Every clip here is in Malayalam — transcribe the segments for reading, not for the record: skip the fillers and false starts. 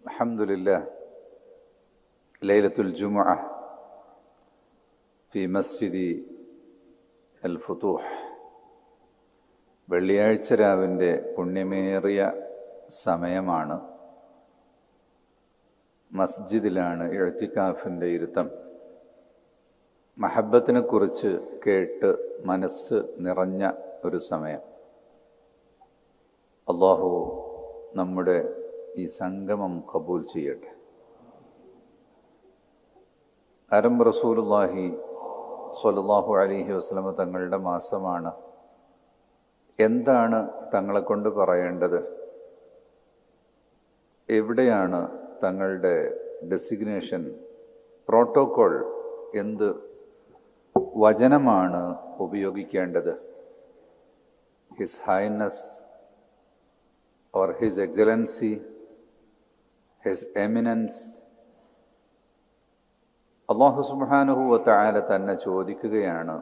അൽഹംദുലില്ലാ ലൈലത്തുൽ ജുമുഅ ഫി മസ്ജിദി അൽ ഫുതൂഹ്. വെള്ളിയാഴ്ച രാവിൻ്റെ പുണ്യമേറിയ സമയമാണ്. മസ്ജിദിലാണ് ഇഅ്തികാഫിൻ്റെ ഇരുത്തം. മഹബ്ബത്തിനെ കുറിച്ച് കേട്ട് മനസ്സ് നിറഞ്ഞ ഒരു സമയം. അല്ലാഹു നമ്മുടെ ഈ സംഗമം ഖബൂൽ ചെയ്യട്ടെ. റസൂലുള്ളാഹി സ്വല്ലല്ലാഹു അലൈഹി വസല്ലമ തങ്ങളുടെ മാസമാണ്. എന്താണ് തങ്ങളെ കൊണ്ട് പറയേണ്ടത്? എവിടെയാണ് തങ്ങളുടെ ഡെസിഗ്നേഷൻ, പ്രോട്ടോകോൾ? എന്ത് വചനമാണ് ഉപയോഗിക്കേണ്ടത്? His highness or His Excellency, His Eminence. അല്ലാഹു സുബ്ഹാനഹു വ തആല തന്നെ ചോദിക്കുകയാണ്,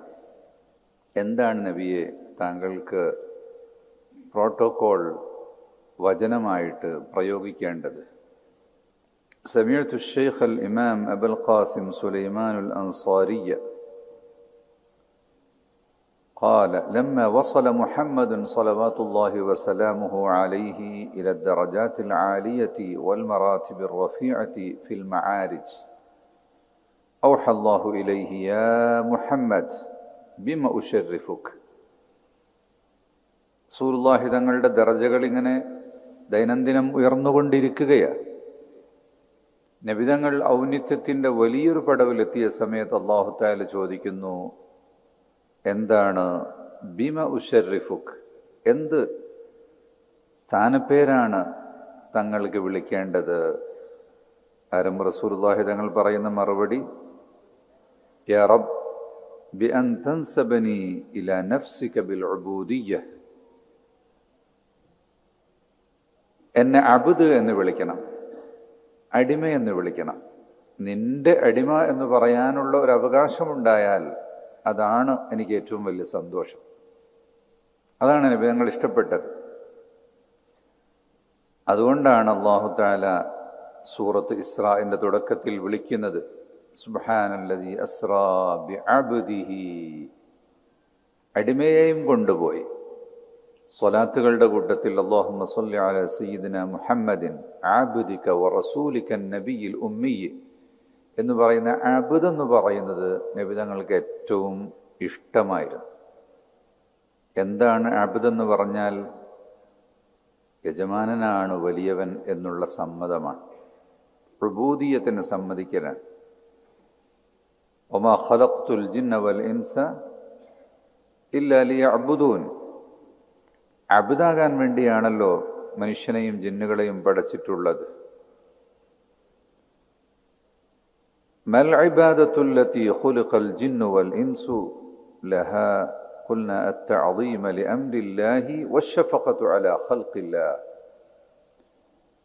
എന്താണ് നബിയെ താങ്കൾക്ക് പ്രോട്ടോകോൾ വചനമായിട്ട് പ്രയോഗിക്കേണ്ടത്? സമീഅതു ശൈഖ് അൽ ഇമാം അബുൽ ഖാസിം സുലൈമാൻ അൽ അൻസാരി قال لما وصل محمد صلوات الله وسلامه عليه إلى الدرجات العالية والمراتب الرفيعة في المعارج أوحى الله إليه يا محمد بما أشرفك. റസൂലുള്ളാഹി തങ്ങളുടെ ദറജകൾ ഇങ്ങനെ ദൈനംദിനം ഉയർന്നുകൊണ്ടിരിക്കുകയാണ്. നബിതങ്ങൾ ഔന്നിത്യത്തിൻ്റെ വലിയൊരു പടവിലെത്തിയ സമയത്ത് അല്ലാഹു തആല ചോദിക്കുന്നു, എന്താണ് ബിമ ഉശർറിഫുക്ക്, എന്ത് സ്ഥാനപ്പേരാണ് തങ്ങൾക്ക് വിളിക്കേണ്ടത്? റസൂലുള്ളാഹി തങ്ങൾ പറയുന്ന മറുപടി, യാ റബ്ബ് ബി അൻ തൻസബനി ഇലാ നഫ്സിക ബിൽ ഉബൂദിയ്യ. എന്നെ അബ്ദ് എന്ന് വിളിക്കണം, അടിമ എന്ന് വിളിക്കണം. നിന്റെ അടിമ എന്ന് പറയാനുള്ള ഒരു അവകാശമുണ്ടായാൽ അതാണ് എനിക്ക് ഏറ്റവും വലിയ സന്തോഷം. അതാണ് നബി തങ്ങൾ ഇഷ്ടപ്പെട്ടത്. അതുകൊണ്ടാണ് അല്ലാഹു തആല സൂറത്ത് ഇസ്രാഇന്റെ തുടക്കത്തിൽ വിളിക്കുന്നത്, സുബ്ഹാനല്ലദീ അസ്റാ ബിഅബ്ദിഹി. അടിമയെയും കൊണ്ടുപോയി. സ്വലാത്തുകളുടെ കൂട്ടത്തിൽ അല്ലാഹുമ്മ സ്വല്ലി അലാ സയ്യിദിനാ മുഹമ്മദിൻ അബ്ദിക വറസൂലിക നബിയിൽ ഉമ്മി എന്ന് പറയുന്ന അബ്ദ് എന്ന് പറയുന്നത് നബി തങ്ങൾക്ക് ഏറ്റവും ഇഷ്ടമായിരുന്നു. എന്താണ് അബ്ദ് എന്ന് പറഞ്ഞാൽ? യജമാനനാണ് വലിയവൻ എന്നുള്ള സമ്മതമാണ്. ഉബൂദിയ്യത്തിന് സമ്മതിക്കലാണ്. വമാ ഖലഖ്തുൽ ജിന്ന വൽ ഇൻസ ഇല്ലാ ലിയഅ്ബുദൂൻ. അബ്ദാകാൻ വേണ്ടിയാണല്ലോ മനുഷ്യനെയും ജിന്നുകളെയും പടച്ചിട്ടുള്ളത്. മൽ ഇബാദത്തുല്ലതി ഖുലിഖൽ ജിന്നു വൽ ഇൻസു ലഹാ ഖുൽനാ അത്തഅദീമ ലിഅംരില്ലാഹി വശഫഖതു അലാ ഖൽഖില്ലാഹ്.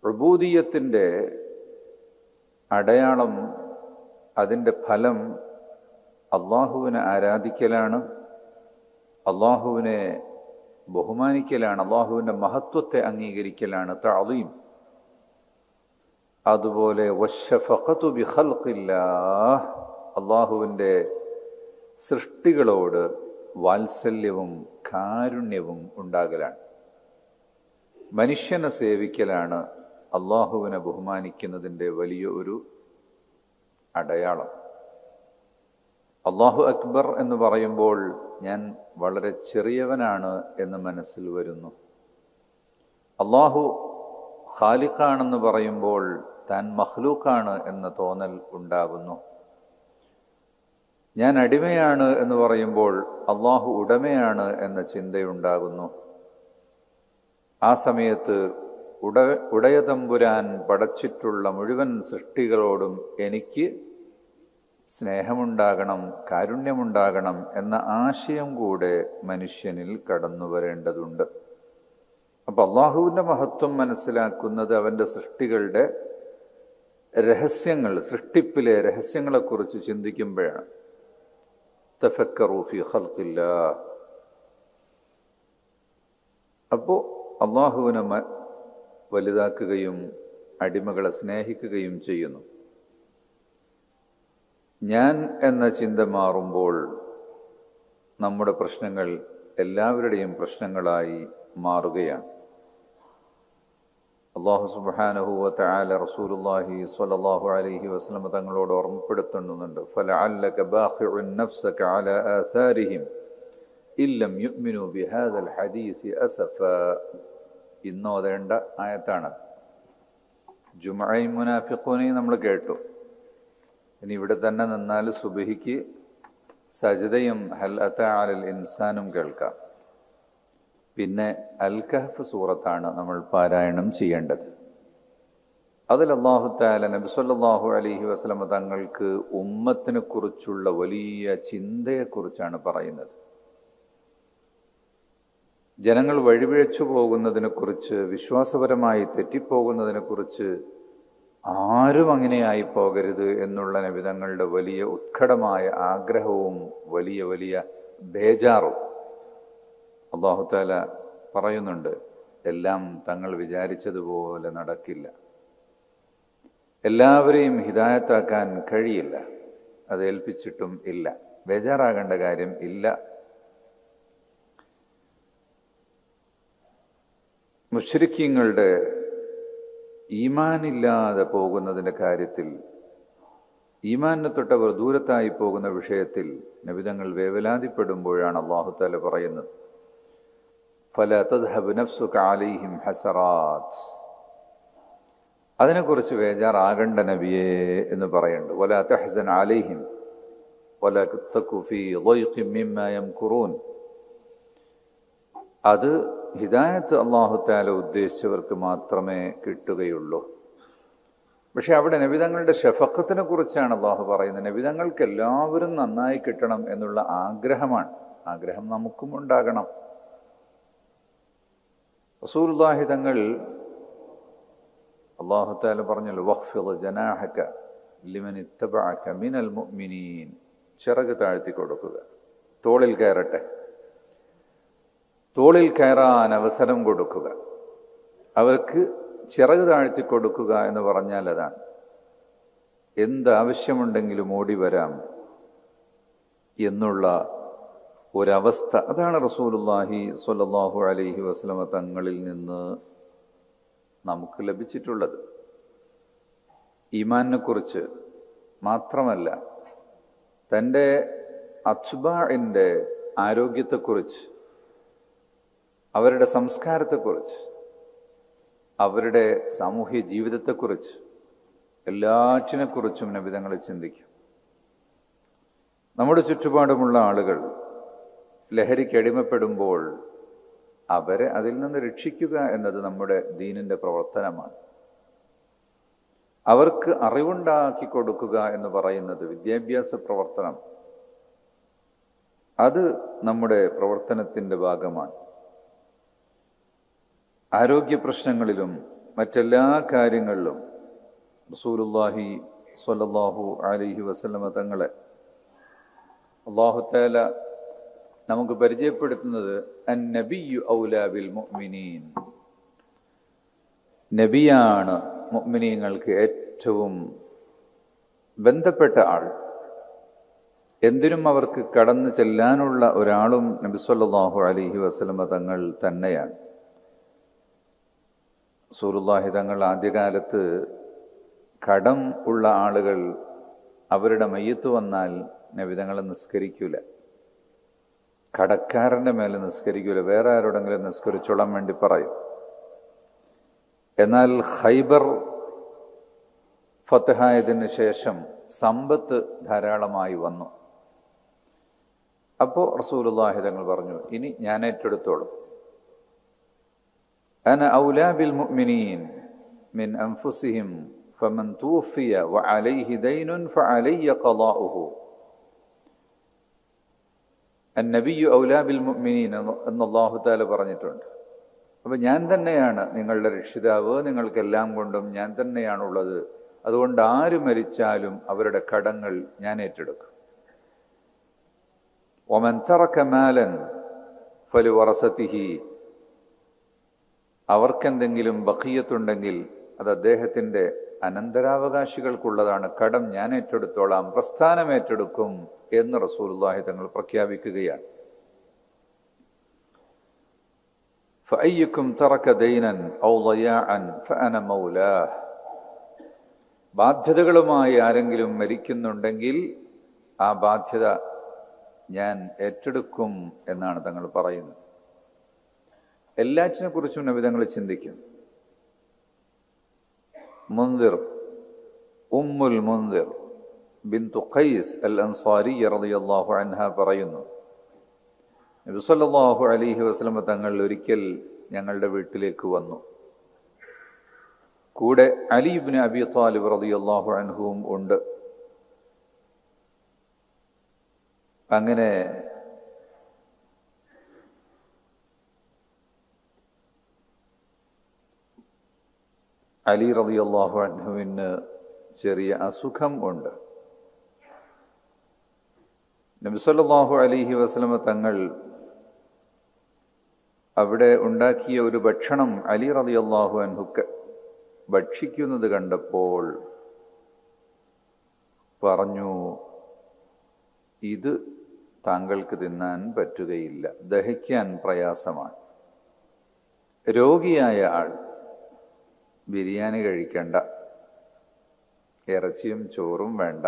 ഉബൂദിയ്യത്തിൻ്റെ അടയാളം, അതിൻ്റെ ഫലം അള്ളാഹുവിനെ ആരാധിക്കലാണ്, അള്ളാഹുവിനെ ബഹുമാനിക്കലാണ്, അള്ളാഹുവിൻ്റെ മഹത്വത്തെ അംഗീകരിക്കലാണ് തഅദീം. അതുപോലെ വശഫഖതു ബി ഖൽഖില്ലാഹ്, അള്ളാഹുവിൻ്റെ സൃഷ്ടികളോട് വാത്സല്യവും കാരുണ്യവും ഉണ്ടാകലാണ്. മനുഷ്യനെ സേവിക്കലാണ് അള്ളാഹുവിനെ ബഹുമാനിക്കുന്നതിൻ്റെ വലിയ ഒരു അടയാളം. അല്ലാഹു അക്ബർ എന്ന് പറയുമ്പോൾ ഞാൻ വളരെ ചെറിയവനാണ് എന്ന് മനസ്സിൽ വരുന്നു. അല്ലാഹു ഖാലിഖാണെന്ന് പറയുമ്പോൾ താൻ മഖ്ലൂഖാണ് എന്ന തോന്നൽ ഉണ്ടാകുന്നു. ഞാൻ അടിമയാണ് എന്ന് പറയുമ്പോൾ അല്ലാഹു ഉടമയാണ് എന്ന ചിന്തയുണ്ടാകുന്നു. ആ സമയത്ത് ഉടയതമ്പുരാൻ പടച്ചിട്ടുള്ള മുഴുവൻ സൃഷ്ടികളോടും എനിക്ക് സ്നേഹമുണ്ടാകണം, കാരുണ്യമുണ്ടാകണം എന്ന ആശയം കൂടെ മനുഷ്യനിൽ കടന്നു വരേണ്ടതുണ്ട്. അപ്പം അള്ളാഹുവിൻ്റെ മഹത്വം മനസ്സിലാക്കുന്നത് അവൻ്റെ സൃഷ്ടികളുടെ രഹസ്യങ്ങൾ, സൃഷ്ടിപ്പിലെ രഹസ്യങ്ങളെക്കുറിച്ച് ചിന്തിക്കുമ്പോഴാണ്. തഫക്കറൂ ഫീ ഖൽഖില്ലാഹ്. അപ്പോൾ അള്ളാഹുവിനെ വലുതാക്കുകയും അടിമകളെ സ്നേഹിക്കുകയും ചെയ്യുന്നു. ഞാൻ എന്ന ചിന്ത മാറുമ്പോൾ നമ്മുടെ പ്രശ്നങ്ങൾ എല്ലാവരുടെയും പ്രശ്നങ്ങളായി മാറുകയാണ്. അല്ലാഹു സുബ്ഹാനഹു വ തആല റസൂലുള്ളാഹി സ്വല്ലല്ലാഹു അലൈഹി വസല്ലം തങ്ങളോട് ഓർമ്മപ്പെടുത്തുന്നുണ്ട്, ഫലഅല്ലക ബാഖിഉൻ നഫ്സക അലാ ആസാരിഹിം ഇല്ലം യുഅ്മിനു ബിഹാദൽ ഹദീസ് അസഫ. ഇന്നോതേണ്ട ആയത്താണ്. ജുമുഅയും മുനാഫിഖൂനെയും നമ്മൾ കേട്ടു. ഇനി ഇവിടെ തന്നെ നിന്നാൽ സുബ്ഹിക്ക് സജ്ദയും ഹൽ അതാ അലൽ ഇൻസാനും കേൾക്കാം. പിന്നെ അൽ കഹ്ഫ് സൂറത്താണ് നമ്മൾ പാരായണം ചെയ്യേണ്ടത്. അതിൽ അല്ലാഹു തആല നബി സല്ലല്ലാഹു അലൈഹി വസല്ലം തങ്ങൾക്ക് ഉമ്മത്തിനെ കുറിച്ചുള്ള വലിയ ചിന്തയെക്കുറിച്ചാണ് പറയുന്നത്. ജനങ്ങൾ വഴിപിഴച്ചു പോകുന്നതിനെക്കുറിച്ച്, വിശ്വാസപരമായി തെറ്റിപ്പോകുന്നതിനെക്കുറിച്ച്, ആരും അങ്ങനെയായി പോകരുത് എന്നുള്ള നബി തങ്ങളുടെ വലിയ ഉത്കടമായ ആഗ്രഹവും വലിയ വലിയ ബേജാറും അല്ലാഹു തആല പറയുന്നുണ്ട്. എല്ലാം തങ്ങൾ വിചാരിച്ചതുപോലെ നടക്കില്ല, എല്ലാവരെയും ഹിദായത്താക്കാൻ കഴിയില്ല, അത് ഏൽപ്പിച്ചിട്ടും ഇല്ല, ബേജാറാകേണ്ട കാര്യം ഇല്ല. മുശ്രിക്കീങ്ങളുടെ ഈമാനില്ലാതെ പോകുന്നതിൻ്റെ കാര്യത്തിൽ, ഈമാനിനെ തൊട്ടവർ ദൂരത്തായി പോകുന്ന വിഷയത്തിൽ നബിതങ്ങൾ വേവലാതിപ്പെടുമ്പോഴാണ് അല്ലാഹു തആല പറയുന്നത്, ഫലാ തദ്ഹബ് നഫ്സുക അലൈഹിം ഹസറാത്ത്. അതിനെക്കുറിച്ച് ബേജാറാകണ്ട നബിയേ എന്ന് പറയുന്നുണ്ട്. വലാ തഹ്സൻ അലൈഹിം വലാ തകു ഫീ ളൈഖിൻ മിമ്മാ യംകുറൂൻ. അത് ഹിദായത്ത് അല്ലാഹു തആല ഉദ്ദേശിച്ചവർക്ക് മാത്രമേ കിട്ടുകയുള്ളൂ. പക്ഷെ അവിടെ നബിതങ്ങളുടെ ഷഫഖത്തിനെ കുറിച്ചാണ് അല്ലാഹു പറയുന്നത്. നബിതങ്ങൾക്ക് എല്ലാവരും നന്നായി കിട്ടണം എന്നുള്ള ആഗ്രഹമാണ്. ആഗ്രഹം നമുക്കും ഉണ്ടാകണം. റസൂലുള്ളാഹി തങ്ങൾ അല്ലാഹു തആല പറഞ്ഞല്ലോ, വഖ്ഫിദ് ജനാഹക ലിമൻ ഇത്തബഅക മിനൽ മുഅ്മിനീൻ. ചിറക് താഴ്ത്തി കൊടുക്കുക, തോളിൽ കയറട്ടെ, തോളിൽ കയറാൻ അവസരം കൊടുക്കുക. അവർക്ക് ചിറക് താഴ്ത്തി കൊടുക്കുക എന്ന് പറഞ്ഞാൽ അതാണ്. എന്താവശ്യമുണ്ടെങ്കിലും ഓടി വരാം എന്നുള്ള ഒരവസ്ഥ, അതാണ് റസൂലുള്ളാഹി സ്വല്ലല്ലാഹു അലൈഹി വസല്ലമ തങ്ങളിൽ നിന്ന് നമുക്ക് ലഭിച്ചിട്ടുള്ളത്. ഈമാനിനെ കുറിച്ച് മാത്രമല്ല, തൻ്റെ അത്ബാഇൻ്റെ ആരോഗ്യത്തെക്കുറിച്ച്, അവരുടെ സംസ്കാരത്തെക്കുറിച്ച്, അവരുടെ സാമൂഹ്യ ജീവിതത്തെക്കുറിച്ച്, എല്ലാറ്റിനെക്കുറിച്ചും നബിതങ്ങൾ ചിന്തിക്കും. നമ്മുടെ ചുറ്റുപാടുമുള്ള ആളുകൾ ലഹരിക്ക് അടിമപ്പെടുമ്പോൾ അവരെ അതിൽ നിന്ന് രക്ഷിക്കുക എന്നത് നമ്മുടെ ദീനിൻ്റെ പ്രവർത്തനമാണ്. അവർക്ക് അറിവുണ്ടാക്കി കൊടുക്കുക എന്ന് പറയുന്നത് വിദ്യാഭ്യാസ പ്രവർത്തനം, അത് നമ്മുടെ പ്രവർത്തനത്തിൻ്റെ ഭാഗമാണ്. ആരോഗ്യ പ്രശ്നങ്ങളിലും മറ്റെല്ലാ കാര്യങ്ങളിലും റസൂലുള്ളാഹി സ്വല്ലല്ലാഹു അലൈഹി വസല്ലമ തങ്ങളെ അല്ലാഹു തആല നമുക്ക് പരിചയപ്പെടുത്തുന്നത് അന്നബിയ്യു ഔലാ ബിൽ മുഅ്മിനീൻ. നബിയാണ് മുഅ്മിനീങ്ങൾക്ക് ഏറ്റവും ബന്ധപ്പെട്ട ആൾ. എന്തിനും അവർക്ക് കടന്നു ചെല്ലാനുള്ള ഒരാളും നബി സല്ലല്ലാഹു അലൈഹി വസല്ലമ തങ്ങൾ തന്നെയാണ്. റസൂലുള്ളാഹി തങ്ങൾ ആദ്യകാലത്ത് കടം ഉള്ള ആളുകൾ അവരുടെ മയ്യത്ത് വന്നാൽ നബി തങ്ങളെ നിസ്കരിക്കൂല, കടക്കാരൻ്റെ മേലെ നിസ്കരിക്കൂല, വേറെ ആരോടെങ്കിലും നിസ്കരിച്ചോളാൻ വേണ്ടി പറയും. എന്നാൽ ഖൈബർ ഫതഹായതിന് ശേഷം സമ്പത്ത് ധാരാളമായി വന്നു. അപ്പോൾ റസൂലുള്ളാഹി തങ്ങൾ പറഞ്ഞു, ഇനി ഞാൻ ഏറ്റെടുത്തോളും. അന ഔലാ ബിൽ മുഅ്മിനീൻ മിൻ അൻഫുസിഹിം ഫമൻ തൂഫിയ വഅലൈഹി ദൈനുൻ ഫഅലയ്യ ഖളാഉഹു. അന്നബിയ്യു ഔലാ ബിൽ മുഅ്മിനീൻ എന്ന് അല്ലാഹു തആല പറഞ്ഞിട്ടുണ്ട്. അപ്പം ഞാൻ തന്നെയാണ് നിങ്ങളുടെ രക്ഷിതാവ്, നിങ്ങൾക്കെല്ലാം കൊണ്ടും ഞാൻ തന്നെയാണുള്ളത്. അതുകൊണ്ട് ആര് മരിച്ചാലും അവരുടെ കടങ്ങൾ ഞാൻ ഏറ്റെടുക്കും. വമൻ തറക മാലൻ ഫലിവറസതിഹി. അവർക്കെന്തെങ്കിലും ബഖിയത്തുണ്ടെങ്കിൽ അത് അദ്ദേഹത്തിൻ്റെ അനന്തരാവകാശികൾക്കുള്ളതാണ്. കടം ഞാൻ ഏറ്റെടുത്തോളാം, പ്രസ്ഥാനം ഏറ്റെടുക്കും എന്ന് റസൂലുള്ളാഹി തങ്ങൾ പ്രഖ്യാപിക്കുകയാണ്. ഫഅയ്യുക്കും തറക ദൈനൻ ഔ ളയാഅൻ ഫഅന മൗലാഹ്. ബാധ്യതകളുമായി ആരെങ്കിലും മരിക്കുന്നുണ്ടെങ്കിൽ ആ ബാധ്യത ഞാൻ ഏറ്റെടുക്കും എന്നാണ് തങ്ങൾ പറയുന്നത്. എല്ലാറ്റിനെ കുറിച്ചും നബി തങ്ങൾ ചിന്തിക്കും. മുൻദിർ ഉമ്മുൽ മുൻദിർ ബിൻതു ഖൈസ് അൽ അൻസാരിയ റളിയല്ലാഹു അൻഹ പറയുന്നു, നബി സല്ലല്ലാഹു അലൈഹി വസല്ലം തങ്ങൾ ഒരിക്കൽ ഞങ്ങളുടെ വീട്ടിലേക്ക് വന്നു. കൂടെ അലി ഇബ്നു അബി ത്വാലിബ് റളിയല്ലാഹു അൻഹുവും ഉണ്ട്. അങ്ങനെ അലി റളിയല്ലാഹു അൻഹുവിന് ചെറിയ അസുഖം ഉണ്ട്. നബി സല്ലല്ലാഹു അലൈഹി വസല്ലം തങ്ങൾ അവിടെ ഉണ്ടാക്കിയ ഒരു ഭക്ഷണം അലി റളിയല്ലാഹു അൻഹുക്ക് ഭക്ഷിക്കുന്നത് കണ്ടപ്പോൾ പറഞ്ഞു, ഇത് താങ്കൾക്ക് തിന്നാൻ പറ്റുകയില്ല, ദഹിക്കാൻ പ്രയാസമാണ്. രോഗിയായ ആൾ ബിരിയാണി കഴിക്കണ്ട, ഇറച്ചിയും ചോറും വേണ്ട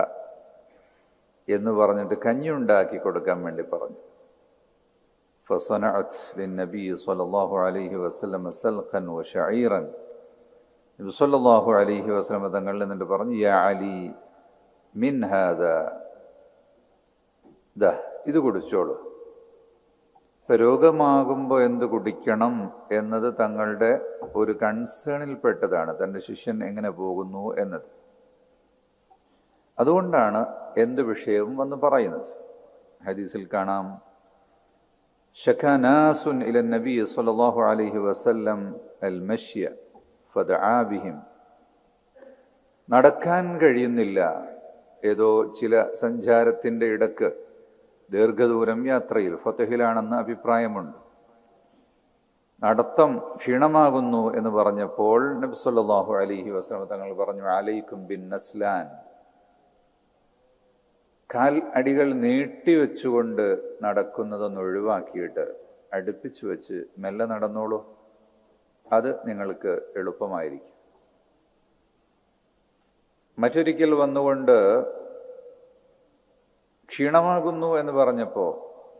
എന്ന് പറഞ്ഞിട്ട് കഞ്ഞി ഉണ്ടാക്കി കൊടുക്കാൻ വേണ്ടി പറഞ്ഞു. ഫസനഅത് ലിന്നബി സ്വല്ലല്ലാഹു അലൈഹി വസല്ലം സൽഖൻ വശഈറൻ. നബി സ്വല്ലല്ലാഹു അലൈഹി വസല്ലം തങ്ങൾ എന്നിട്ട് പറഞ്ഞു, യാ അലി മിൻ ഹാദാ, ദാ ഇത് കുടിച്ചോളൂ. രോഗമാകുമ്പോൾ എന്ത് കുടിക്കണം എന്നത് തങ്ങളുടെ ഒരു കൺസേണിൽപ്പെട്ടതാണ്, തൻ്റെ ശിഷ്യൻ എങ്ങനെ പോകുന്നു എന്നത്. അതുകൊണ്ടാണ് എന്ത് വിഷയവും വന്ന് പറയുന്നത്. ഹദീസിൽ കാണാം, ശകാ നാസുൻ ഇല നബി സ്വല്ലല്ലാഹു അലൈഹി വസല്ലം അൽ മശ്യ ഫദആ ബിഹിം. നടക്കാൻ കഴിയുന്നില്ല, ഏതോ ചില സഞ്ചാരത്തിൻ്റെ ഇടക്ക് ദീർഘദൂരം യാത്രയിൽ, ഫതഹിലാണെന്ന് അഭിപ്രായമുണ്ട്, നടത്തം ക്ഷീണമാകുന്നു എന്ന് പറഞ്ഞപ്പോൾ നബി സല്ലല്ലാഹു അലൈഹി വസല്ലം തങ്ങൾ പറഞ്ഞു, അലൈക്കും ബിൻ നസ്ലാൻ. കാൽ അടികൾ നീട്ടിവെച്ചുകൊണ്ട് നടക്കുന്നതൊന്ന് ഒഴിവാക്കിയിട്ട് അടുപ്പിച്ചു വെച്ച് മെല്ലെ നടന്നോളൂ, അത് നിങ്ങൾക്ക് എളുപ്പമായിരിക്കും. മറ്റൊരിക്കൽ വന്നുകൊണ്ട് ക്ഷീണമാകുന്നു എന്ന് പറഞ്ഞപ്പോൾ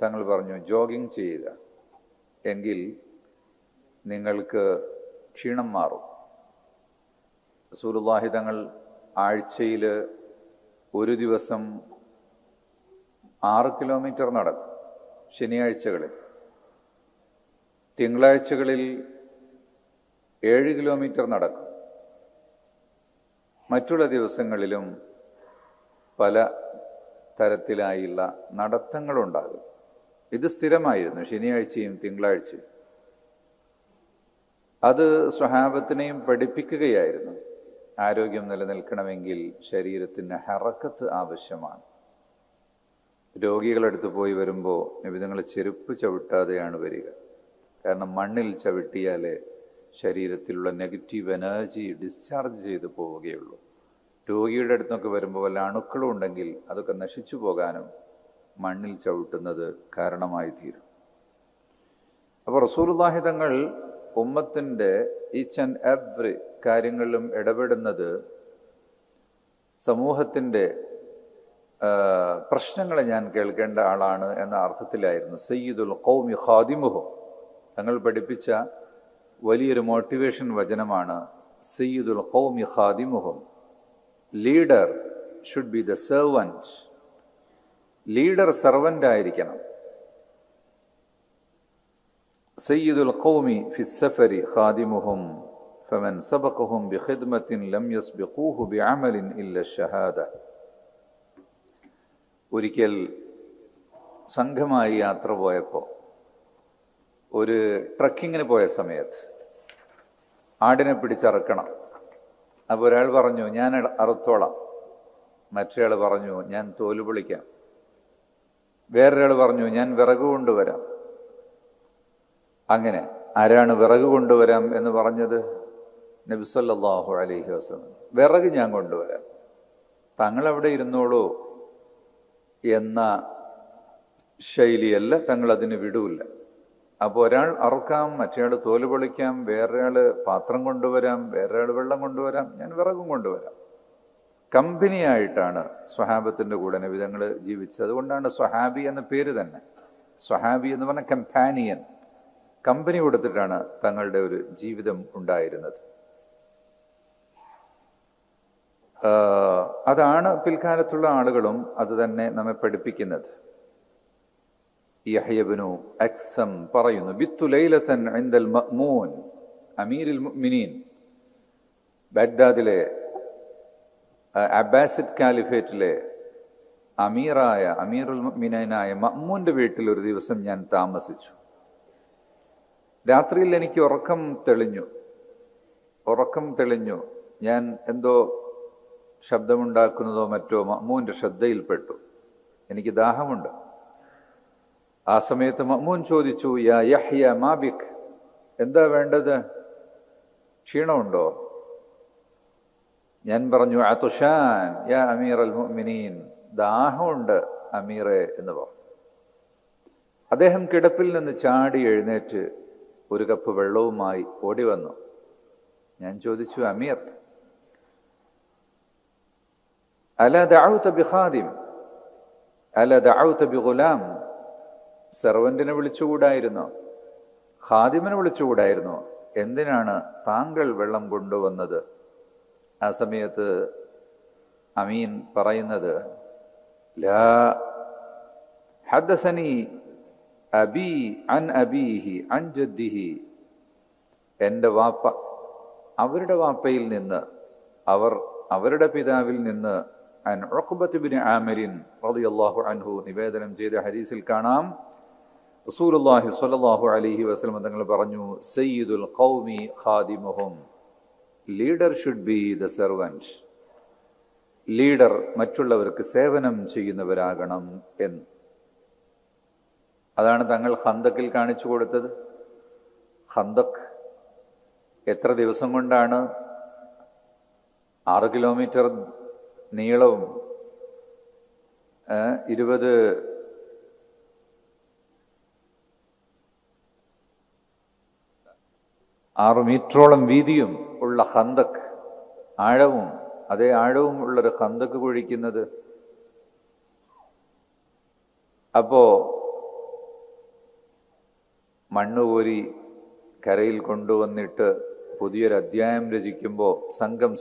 തങ്ങൾ പറഞ്ഞു, ജോഗിങ് ചെയ്യുക, എങ്കിൽ നിങ്ങൾക്ക് ക്ഷീണം മാറും. റസൂലുള്ളാഹി തങ്ങൾ ആഴ്ചയിൽ ഒരു ദിവസം 6 കിലോമീറ്റർ നടക്കും ശനിയാഴ്ചകളിൽ, തിങ്കളാഴ്ചകളിൽ 7 കിലോമീറ്റർ നടക്കും. മറ്റുള്ള ദിവസങ്ങളിലും പല തരത്തിലായുള്ള നടത്തങ്ങളുണ്ടാകും. ഇത് സ്ഥിരമായിരുന്നു, ശനിയാഴ്ചയും തിങ്കളാഴ്ചയും. അത് സ്വഹാബത്തിനെയും പഠിപ്പിക്കുകയായിരുന്നു. ആരോഗ്യം നിലനിൽക്കണമെങ്കിൽ ശരീരത്തിന് ഹറക്കത്ത് ആവശ്യമാണ്. രോഗികളെടുത്ത് പോയി വരുമ്പോൾ നബിതങ്ങൾ ചെരുപ്പ് ചവിട്ടാതെയാണ് വരിക. കാരണം മണ്ണിൽ ചവിട്ടിയാൽ ശരീരത്തിലുള്ള നെഗറ്റീവ് എനർജി ഡിസ്ചാർജ് ചെയ്തു പോവുകയുള്ളൂ. രോഗിയുടെ അടുത്തൊക്കെ വരുമ്പോൾ വല്ല അണുക്കളും ഉണ്ടെങ്കിൽ അതൊക്കെ നശിച്ചു പോകാനും മണ്ണിൽ ചവിട്ടുന്നത് കാരണമായി തീരും. അപ്പോൾ റസൂലുള്ളാഹി തങ്ങൾ ഉമ്മത്തിൻ്റെ ഈച്ച് ആൻഡ് എവ്രി കാര്യങ്ങളിലും ഇടപെടുന്നത് സമൂഹത്തിൻ്റെ പ്രശ്നങ്ങളെ ഞാൻ കേൾക്കേണ്ട ആളാണ് എന്ന അർത്ഥത്തിലായിരുന്നു. സയ്യിദുൽ ഖൗമി ഖാദിമുഹും തങ്ങൾ പഠിപ്പിച്ച വലിയൊരു മോട്ടിവേഷൻ വചനമാണ് സയ്യിദുൽ ഖൗമി ഖാദിമുഹും. Leader should be the servant. Leader servant ആയിരിക്കണം. സയ്യിദുൽ ഖൗമി ഫി സഫരി ഖാദിമുഹും ഫമൻ സബഖഹും ബിഖിദ്മത്തിൻ ലം യസ്ബിഖൂഹു ബിഅമലിൻ ഇല്ല ഷഹാദ. ഒരിക്കൽ സംഘമായി യാത്ര പോയപ്പോൾ ഒരു ട്രക്കിങ്ങിന് പോയ സമയത്ത് ആടിനെ പിടിച്ചറക്കണം. അപ്പോൾ ഒരാൾ പറഞ്ഞു, ഞാൻ അറുത്തോളാം. മറ്റൊരാൾ പറഞ്ഞു, ഞാൻ തോല് പൊളിക്കാം. വേറൊരാൾ പറഞ്ഞു, ഞാൻ വിറക് കൊണ്ടുവരാം. അങ്ങനെ ആരാണ് വിറക് കൊണ്ടുവരാം എന്ന് പറഞ്ഞത്? നബി സല്ലല്ലാഹു അലൈഹി വസല്ലം വിറക് ഞാൻ കൊണ്ടുവരാം, തങ്ങളവിടെ ഇരുന്നോളൂ എന്ന ശൈലിയല്ല, തങ്ങൾ അതിന് വിടൂല്ല. അപ്പോൾ ഒരാൾ അറുക്കാം, മറ്റേയാൾ തോല് പൊളിക്കാം, വേറൊരാൾ പാത്രം കൊണ്ടുവരാം, വേറൊരാൾ വെള്ളം കൊണ്ടുവരാം, ഞാൻ വിറകും കൊണ്ടുവരാം. കമ്പനിയായിട്ടാണ് സ്വഹാബത്തിൻ്റെ കൂടെ നബി തങ്ങൾ ജീവിച്ചത്. അതുകൊണ്ടാണ് സ്വഹാബി എന്ന പേര് തന്നെ. സ്വഹാബി എന്ന് പറഞ്ഞാൽ കമ്പാനിയൻ, കമ്പനി കൊടുത്തിട്ടാണ് തങ്ങളുടെ ഒരു ജീവിതം ഉണ്ടായിരുന്നത്. അതാണ് പിൽക്കാലത്തുള്ള ആളുകളും അത് തന്നെ നമ്മെ പഠിപ്പിക്കുന്നത്. യഹ്യ ഇബ്നു അക്സം പറയുന്നു, ബിത്തു ലൈലതൻ ഇൻദൽ മഅ്മൂൻ അമീറുൽ മുഅ്മിനീൻ, ബാഗ്ദാദിലെ അബ്ബാസിഡ് കാലിഫേറ്റിലെ അമീറുൽ മുഅ്മിനീനായ മഅ്മൂന്റെ വീട്ടിൽ ഒരു ദിവസം ഞാൻ താമസിച്ചു. രാത്രിയിൽ എനിക്ക് ഉറക്കം തെളിഞ്ഞു. ഞാൻ എന്തോ ശബ്ദമുണ്ടാക്കുന്നതോ മറ്റോ മഅ്മൂന്റെ ശ്രദ്ധയിൽപ്പെട്ടു. എനിക്ക് ദാഹമുണ്ട്. ആ സമയത്ത് മഅ്മൂൻ ചോദിച്ചു, യാ യഹ്യ മാ ബിക്, എന്താ വേണ്ടത്, ക്ഷീണമുണ്ടോ? ഞാൻ പറഞ്ഞു, അതുഷാൻ യാ അമീറൽ മുഅ്മിനീൻ, ദാഹമുണ്ട് അമീറെ എന്ന് പറഞ്ഞു. അദ്ദേഹം കിടപ്പിൽ നിന്ന് ചാടി എഴുന്നേറ്റ് ഒരു കപ്പ് വെള്ളവുമായി ഓടി വന്നു. ഞാൻ ചോദിച്ചു, അമീർ, അല ദഅൗത ബിഖാദിം അല ദഅൗത ബിഗുലാം, സെർവന്റിനെ വിളിച്ചുകൂടായിരുന്നോ, ഖാദിമിനെ വിളിച്ചുകൂടായിരുന്നോ, എന്തിനാണ് താങ്കൾ വെള്ളം കൊണ്ടുവന്നത്? ആ സമയത്ത് അമീൻ പറയുന്നത്, ലാ ഹദ്ദസനി അബി അൻ അബീഹി അൻ ജദ്ദിഹി, എൻ്റെ വാപ്പ അവരുടെ വാപ്പയിൽ നിന്ന്, അവരുടെ പിതാവിൽ നിന്ന്, അൻ ഉഖ്ബത്ത് ഇബ്നു ആമിർ റളിയല്ലാഹു അൻഹു നിവേദനം ചെയ്ത ഹദീസിൽ കാണാം, റസൂലുള്ളാഹി സ്വല്ലല്ലാഹു അലൈഹി വസല്ലം തങ്ങൾ പറഞ്ഞു, സയ്യിദുൽ ഖൗമി ഖാദിമുഹും, leader should be the servant, leader മറ്റുള്ളവർക്ക് സേവനം ചെയ്യുന്നവരാകണം എന്ന്. അതാണ് തങ്ങൾ ഖന്തക്കിൽ കാണിച്ചു കൊടുത്തത്. ഖന്തക്ക് എത്ര ദിവസം കൊണ്ടാണ് 6 കിലോമീറ്റർ നീളവും 6 മീറ്ററോളം വീതിയും ഉള്ള ഖന്തക്ക്, അതേ ആഴവും ഉള്ളൊരു ഖന്തക്ക് കുഴിക്കുന്നത്. അപ്പോ മണ്ണ് കോരി കരയിൽ കൊണ്ടുവന്നിട്ട് പുതിയൊരു അധ്യായം രചിക്കുമ്പോൾ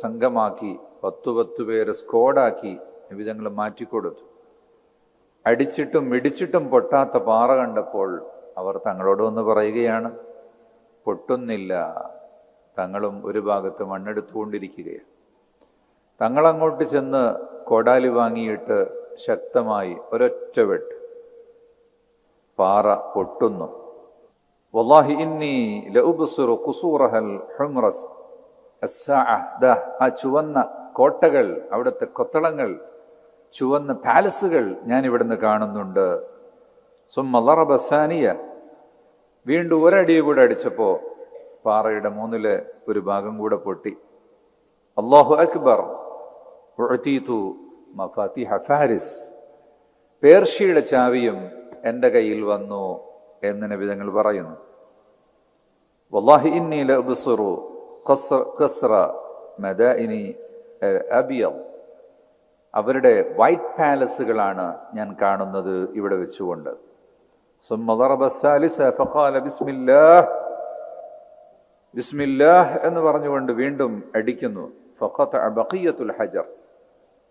സംഘമാക്കി 10 പേരെ സ്ക്വാഡാക്കി നബി തങ്ങൾ മാറ്റിക്കൊടുത്തു. അടിച്ചിട്ടും ഇടിച്ചിട്ടും പൊട്ടാത്ത പാറ കണ്ടപ്പോൾ അവർ തങ്ങളോട് വന്ന് പറയുകയാണ്, പൊട്ടുന്നില്ല. തങ്ങളും ഒരു ഭാഗത്ത് മണ്ണെടുത്തുകൊണ്ടിരിക്കുകയാണ്. തങ്ങളങ്ങോട്ട് ചെന്ന് കോടാലി വാങ്ങിയിട്ട് ശക്തമായി ഒരൊറ്റ വെട്ട്, പാറ പൊട്ടുന്നു. വല്ലാഹി ഇന്നി ലഉബ്സിറു ഖുസൂറഹൽ ഹുംറസ് അസ്സാഅ, ആ ചുവന്ന കോട്ടകൾ, അവിടുത്തെ കൊത്തളങ്ങൾ, ചുവന്ന പാലസുകൾ ഞാൻ ഇവിടുന്ന് കാണുന്നുണ്ട്. സുമ്മ ളറബ സാനിയ, വീണ്ടും ഒരടി കൂടെ അടിച്ചപ്പോൾ പാറയുടെ 3-ലെ ഒരു ഭാഗം കൂടെ പൊട്ടി. അല്ലാഹു അക്ബർ, ഉഅതീതു മഫാത്തിഹ ഫാരിസ്, പേർഷ്യയുടെ ചാവിയും എൻ്റെ കയ്യിൽ വന്നു എന്ന് നബി തങ്ങൾ പറയുന്നു. വല്ലാഹി ഇന്നി ലഅബ്സിറു ഖസ്റ മദാഇനി അബിയദ്, അവരുടെ വൈറ്റ് പാലസുകളാണ് ഞാൻ കാണുന്നത് ഇവിടെ വെച്ചുകൊണ്ട്. സുമ്മ ളറബ സാലിസ ഫഖാല ബിസ്മില്ലാഹ് എന്ന് പറഞ്ഞുകൊണ്ട് വീണ്ടും അടിക്കുന്നു. ഫഖതഅ ബഖിയത്തുൽ ഹജർ,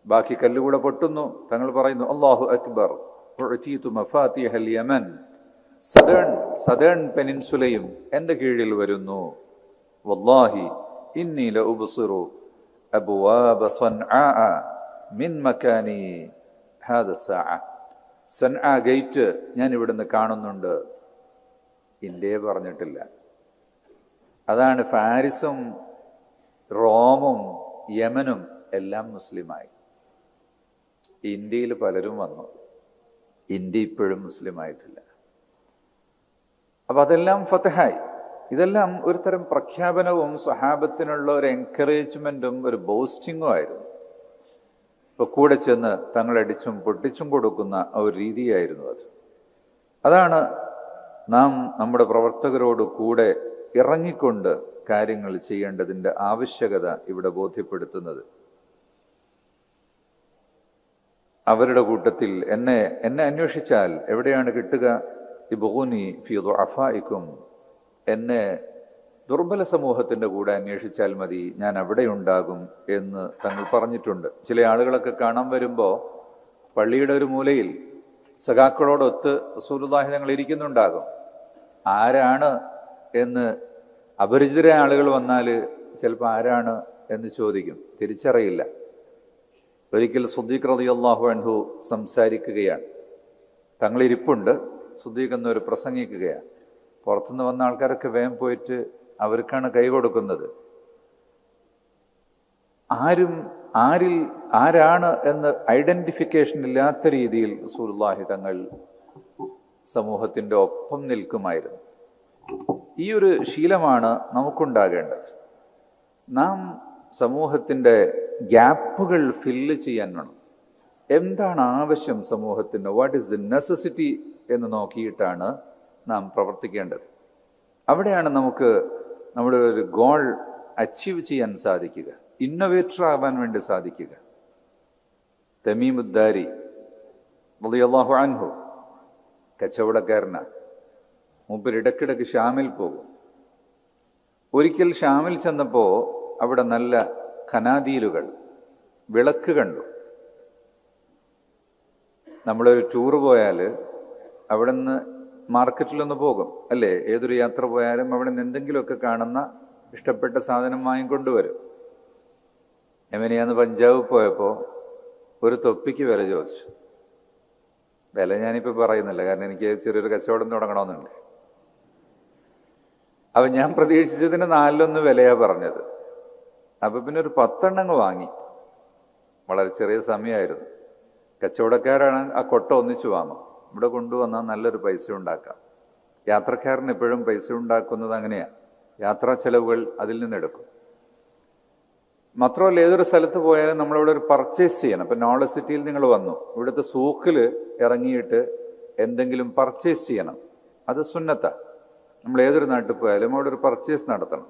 ബാക്കി കല്ലുകൂടെ പൊട്ടുന്നു. തങ്ങൾ പറയുന്നു, അല്ലാഹു അക്ബർ, ഉഅതീതു മഫാത്തിഹൽ യമൻ, സദേൺ പെനിൻസുലയും എൻ്റെ കീഴിൽ വരുന്നു. വല്ലാഹി ഇന്നി ലഉബ്സിറു അബ്വാബ സൻആഅ മിൻ മക്കാനി ഹാദ സഅ, സൻആ ഗേറ്റ് ഞാൻ ഇവിടുന്ന് കാണുന്നുണ്ട്. ഇന്ത്യയെ പറഞ്ഞിട്ടില്ല. അതാണ് ഫാരിസും റോമും യമനും എല്ലാം മുസ്ലിമായി. ഇന്ത്യയിൽ പലരും വന്നു, ഇന്ത്യ ഇപ്പോഴും മുസ്ലിമായിട്ടില്ല. അപ്പം അതെല്ലാം ഫതഹായി. ഇതെല്ലാം ഒരു തരം പ്രഖ്യാപനവും സ്വഹാബത്തിനുള്ള ഒരു എൻകറേജ്മെൻറ്റും ഒരു ബോസ്റ്റിങ്ങും ആയിരുന്നു. ഇപ്പോൾ കൂടെ ചെന്ന് തങ്ങളടിച്ചും പൊട്ടിച്ചും കൊടുക്കുന്ന ഒരു രീതിയായിരുന്നു അത്. അതാണ് നാം നമ്മുടെ പ്രവർത്തകരോട് കൂടെ ഇറങ്ങിക്കൊണ്ട് കാര്യങ്ങൾ ചെയ്യേണ്ടതിൻ്റെ ആവശ്യകത ഇവിടെ ബോധ്യപ്പെടുത്തുന്നത്. അവരുടെ കൂട്ടത്തിൽ എന്നെ അന്വേഷിച്ചാൽ എവിടെയാണ് കിട്ടുക? ഇബ്ഗൂനി ഫീ ദുഅഫാഇക്കും, എന്നെ ദുർബല സമൂഹത്തിൻ്റെ കൂടെ അന്വേഷിച്ചാൽ മതി, ഞാൻ അവിടെ ഉണ്ടാകും എന്ന് തങ്ങൾ പറഞ്ഞിട്ടുണ്ട്. ചില ആളുകളൊക്കെ കാണാൻ വരുമ്പോൾ പള്ളിയുടെ ഒരു മൂലയിൽ സഖാക്കളോടൊത്ത് റസൂലുള്ളാഹി തങ്ങൾ ഇരിക്കുന്നുണ്ടാകും. ആരാണ് എന്ന് അപരിചിതരായ ആളുകൾ വന്നാൽ ചിലപ്പോൾ ആരാണ് എന്ന് ചോദിക്കും, തിരിച്ചറിയില്ല. ഒരിക്കൽ സിദ്ദീഖ് റളിയല്ലാഹു അൻഹു സംസാരിക്കുകയാണ്. തങ്ങളിരിപ്പുണ്ട്, സിദ്ദീഖ് എന്നൊരു പ്രസംഗിക്കുകയാണ്. പുറത്തുനിന്ന് വന്ന ആൾക്കാരൊക്കെ വേഗം പോയിട്ട് അവർക്കാണ് കൈ കൊടുക്കുന്നത്. ആരാണ് എന്ന് ഐഡന്റിഫിക്കേഷൻ ഇല്ലാത്ത രീതിയിൽ റസൂലുള്ളാഹി തങ്ങൾ സമൂഹത്തിൻ്റെ ഒപ്പം നിൽക്കുമായിരുന്നു. ഈ ഒരു ശീലമാണ് നമുക്കുണ്ടാകേണ്ടത്. നാം സമൂഹത്തിൻ്റെ ഗ്യാപ്പുകൾ ഫില്ല് ചെയ്യാൻ വേണം. എന്താണ് ആവശ്യം സമൂഹത്തിന്, വാട്ട് ഈസ് ദി നെസസിറ്റി എന്ന് നോക്കിയിട്ടാണ് നാം പ്രവർത്തിക്കേണ്ടത്. അവിടെയാണ് നമുക്ക് നമ്മുടെ ഒരു ഗോൾ അച്ചീവ് ചെയ്യാൻ സാധിക്കുക, ഇന്നോവേറ്റർ ആവാൻ വേണ്ടി സാധിക്കുക. തമീമുദ്ദാരി റളിയല്ലാഹു അൻഹു കച്ചവടക്കാരനാണ്. മൂപ്പർ ഇടയ്ക്കിടയ്ക്ക് ഷാമിൽ പോകും. ഒരിക്കൽ ഷാമിൽ ചെന്നപ്പോൾ അവിടെ നല്ല ഖനാദീലുകൾ, വിളക്ക് കണ്ടു. നമ്മളൊരു ടൂർ പോയാൽ അവിടെ നിന്ന് മാർക്കറ്റിലൊന്ന് പോകും അല്ലേ? ഏതൊരു യാത്ര പോയാലും അവിടെ നിന്ന് എന്തെങ്കിലുമൊക്കെ കാണുന്ന ഇഷ്ടപ്പെട്ട സാധനം വാങ്ങിക്കൊണ്ടുവരും. എങ്ങനെയാന്ന് പഞ്ചാബ് പോയപ്പോൾ ഒരു തൊപ്പിക്ക് വില ചോദിച്ചു. വില ഞാനിപ്പോൾ പറയുന്നില്ല, കാരണം എനിക്ക് ചെറിയൊരു കച്ചവടം തുടങ്ങണമെന്നുണ്ട്. അപ്പം ഞാൻ പ്രതീക്ഷിച്ചതിന് 4 വിലയാണ് പറഞ്ഞത്. അപ്പം പിന്നെ ഒരു 10 വാങ്ങി. വളരെ ചെറിയ സമയമായിരുന്നു. കച്ചവടക്കാരാണ് ആ കൊട്ട ഒന്നിച്ചു വാങ്ങും. ഇവിടെ കൊണ്ടുവന്നാൽ നല്ലൊരു പൈസ ഉണ്ടാക്കാം. യാത്രക്കാരൻ എപ്പോഴും പൈസ ഉണ്ടാക്കുന്നത് അങ്ങനെയാണ്. യാത്രാ ചെലവുകൾ അതിൽ നിന്നെടുക്കും. മാത്രമല്ല, ഏതൊരു സ്ഥലത്ത് പോയാലും നമ്മളിവിടെ ഒരു പർച്ചേസ് ചെയ്യണം. ഇപ്പം നോളജ് സിറ്റിയിൽ നിങ്ങൾ വന്നു, ഇവിടുത്തെ സൂക്കിൽ ഇറങ്ങിയിട്ട് എന്തെങ്കിലും പർച്ചേസ് ചെയ്യണം. അത് സുന്നത്താണ്. നമ്മൾ ഏതൊരു നാട്ടിൽ പോയാലും അവിടെ ഒരു പർച്ചേസ് നടത്തണം.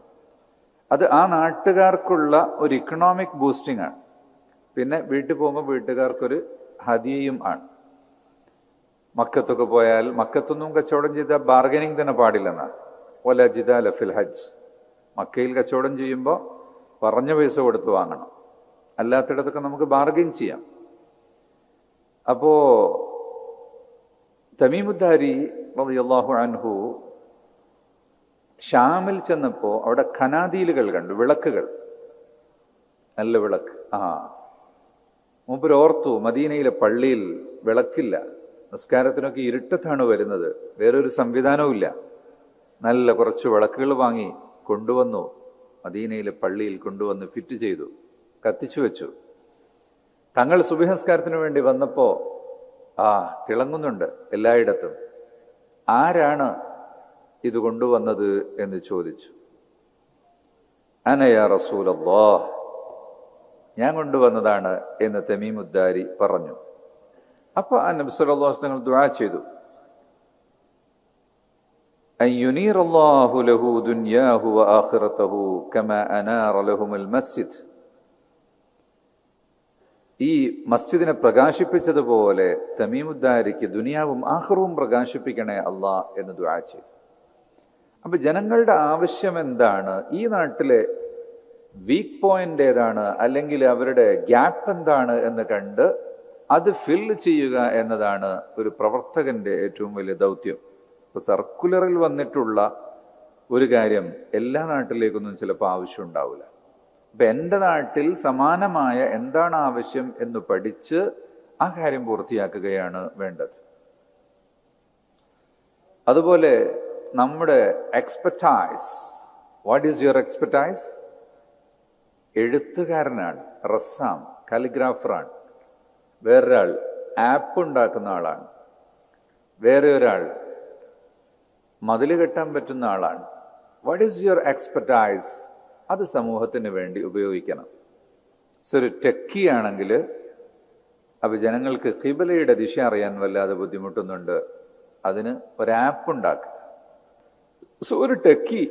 അത് ആ നാട്ടുകാർക്കുള്ള ഒരു ഇക്കണോമിക് ബൂസ്റ്റിംഗ് ആണ്. പിന്നെ വീട്ടിൽ പോകുമ്പോൾ വീട്ടുകാർക്കൊരു ഹദിയയും ആണ്. മക്കത്തൊക്കെ പോയാൽ മക്കത്തൊന്നും കച്ചവടം ചെയ്താൽ ബാർഗനിങ് തന്നെ പാടില്ലെന്നാണ്. വല ജിദാല ഫിൽ ഹജ്ജ്. മക്കയിൽ കച്ചവടം ചെയ്യുമ്പോൾ പറഞ്ഞ പൈസ കൊടുത്ത് വാങ്ങണം. അല്ലാത്തിടത്തൊക്കെ നമുക്ക് ബാർഗൻ ചെയ്യാം. അപ്പോൾ തമീമുദ്ദാരി റളിയല്ലാഹു അൻഹു ഷാമിൽ ചെന്നപ്പോൾ അവിടെ ഖനാദീലുകൾ കണ്ടു, വിളക്കുകൾ, നല്ല വിളക്ക്. മൂപ്പര് ഓർത്തു, മദീനയിലെ പള്ളിയിൽ വിളക്കില്ല, നിസ്കാരത്തിനൊക്കെ ഇരുട്ടത്താണ് വരുന്നത്, വേറൊരു സംവിധാനവും ഇല്ല. നല്ല കുറച്ച് വിളക്കുകൾ വാങ്ങി കൊണ്ടുവന്നു, മദീനയിലെ പള്ളിയിൽ കൊണ്ടുവന്ന് ഫിറ്റ് ചെയ്തു, കത്തിച്ചു വെച്ചു. തങ്ങൾ സുബ്ഹി നിസ്കാരത്തിന് വേണ്ടി വന്നപ്പോൾ തിളങ്ങുന്നുണ്ട് എല്ലായിടത്തും. ആരാണ് ഇത് കൊണ്ടുവന്നത് എന്ന് ചോദിച്ചു. അന യാ റസൂലല്ലാഹ്, ഞാൻ കൊണ്ടുവന്നതാണ് എന്ന് തമീമുദ്ദാരി പറഞ്ഞു. അപ്പോൾ നബി സല്ലല്ലാഹു അലൈഹി വസല്ലം ദുആ ചെയ്തു, അൻ യുനീറല്ലാഹു ലഹു ദുനിയാഹു വ ആഖിറതഹു കമാ അനാറ ലഹുൽ മസ്ജിദ്. ഈ മസ്ജിദിനെ പ്രകാശിപ്പിച്ചതുപോലെ തമീമുദ്ദാരിക്ക് ദുനിയാവും ആഖിറവും പ്രകാശിപ്പിക്കണേ അല്ലാഹ് എന്ന് ദുആ ചെയ്തു. അപ്പൊ ജനങ്ങളുടെ ആവശ്യം എന്താണ്, ഈ നാട്ടിലെ വീക്ക് പോയിന്റ് ഏതാണ്, അല്ലെങ്കിൽ അവരുടെ ഗ്യാപ്പ് എന്താണ് എന്ന് കണ്ട് അത് ഫില്ല് ചെയ്യുക എന്നതാണ് ഒരു പ്രവർത്തകന്റെ ഏറ്റവും വലിയ ദൗത്യം. ഇപ്പൊ സർക്കുലറിൽ വന്നിട്ടുള്ള ഒരു കാര്യം എല്ലാ നാട്ടിലേക്കൊന്നും ചിലപ്പോൾ ആവശ്യം ഉണ്ടാവില്ല. അപ്പൊ എൻ്റെ നാട്ടിൽ സമാനമായ എന്താണ് ആവശ്യം എന്ന് പഠിച്ച് ആ കാര്യം പൂർത്തിയാക്കുകയാണ് വേണ്ടത്. അതുപോലെ നമ്മുടെ expertise, what is your expertise? എഴുത്തുകാരനാണ്, റസ്സാം, കാലിഗ്രാഫറാണ്. വേറൊരാൾ ആപ്പ് ഉണ്ടാക്കുന്ന ആളാണ്. വേറെ ഒരാൾ മതിൽ കെട്ടാൻ പറ്റുന്ന ആളാണ്. വാട്ട് ഈസ് യുവർ എക്സ്പെർട്ടൈസ്, അത് സമൂഹത്തിന് വേണ്ടി ഉപയോഗിക്കണം. ഒരു ടെക്കി ആണെങ്കിൽ അപ്പോൾ ജനങ്ങൾക്ക് ഖിബലയുടെ ദിശ അറിയാൻ വല്ലാതെ ബുദ്ധിമുട്ടുന്നുണ്ട്, അതിന് ഒരു ആപ്പ് ഉണ്ടാക്കുക. ഒരു ടെക്കി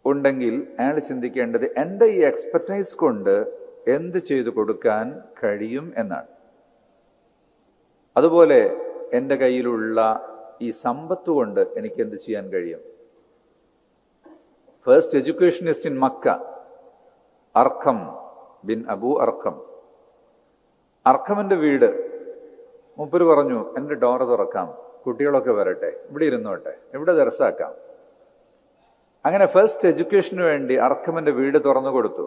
ഉണ്ടെങ്കിൽ അയാൾ ചിന്തിക്കേണ്ടത് എൻ്റെ ഈ എക്സ്പെർട്ടൈസ് കൊണ്ട് എന്ത് ചെയ്തു കൊടുക്കാൻ കഴിയും എന്നാണ്. അതുപോലെ എൻ്റെ കയ്യിലുള്ള ഈ സമ്പത്ത് കൊണ്ട് എനിക്ക് എന്ത് ചെയ്യാൻ കഴിയും. First educationist in Mecca, Arqam bin Abu Arqam. അർഖമിൻ്റെ വീട് മൂപ്പര് പറഞ്ഞു, എൻ്റെ ഡോറ് തുറക്കാം, കുട്ടികളൊക്കെ വരട്ടെ, ഇവിടെ ഇരുന്നോട്ടെ, ഇവിടെ ദർസാക്കാം. അങ്ങനെ ഫസ്റ്റ് എഡ്യൂക്കേഷന് വേണ്ടി അർഖമിൻ്റെ വീട് തുറന്നു കൊടുത്തു.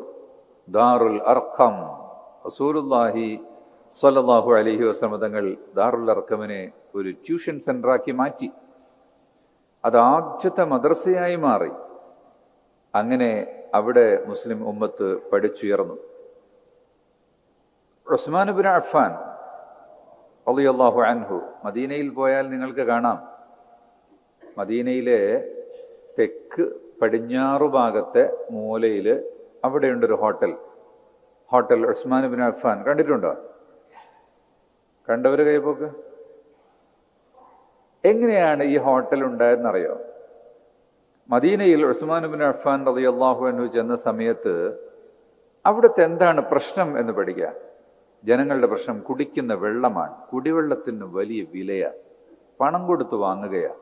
ദാറുൽ അർഖം. റസൂലുള്ളാഹി സ്വല്ലല്ലാഹു അലൈഹി വസല്ലം തങ്ങൾ ദാറുൽ അർഖമിനെ ഒരു ട്യൂഷൻ സെൻ്ററാക്കി മാറ്റി. അത് ആദ്യത്തെ മദ്രസയായി മാറി. അങ്ങനെ അവിടെ മുസ്ലിം ഉമ്മത്ത് പഠിച്ചുയർന്നു. ഉസ്മാൻ ഇബ്നു അഫ്ഫാൻ റളിയല്ലാഹു അൻഹു, മദീനയിൽ പോയാൽ നിങ്ങൾക്ക് കാണാം, മദീനയിലെ തെക്ക് പടിഞ്ഞാറു ഭാഗത്തെ മൂലയിൽ അവിടെയുണ്ടൊരു ഹോട്ടൽ ഉസ്മാൻ ഇബ്നു അഫ്ഫാൻ. കണ്ടിട്ടുണ്ടോ? കണ്ടവർ കൈപോക്ക്. എങ്ങനെയാണ് ഈ ഹോട്ടൽ ഉണ്ടായതെന്നറിയോ? മദീനയിൽ ഉസ്മാൻ ഇബ്നു അഫ്ഫാൻ റളിയല്ലാഹു അൻഹു ചെന്ന സമയത്ത് അവിടുത്തെ എന്താണ് പ്രശ്നം എന്ന് പഠിക്കുക. ജനങ്ങളുടെ പ്രശ്നം കുടിക്കുന്ന വെള്ളമാണ്. കുടിവെള്ളത്തിന് വലിയ വിലയാണ്, പണം കൊടുത്ത് വാങ്ങുകയാണ്.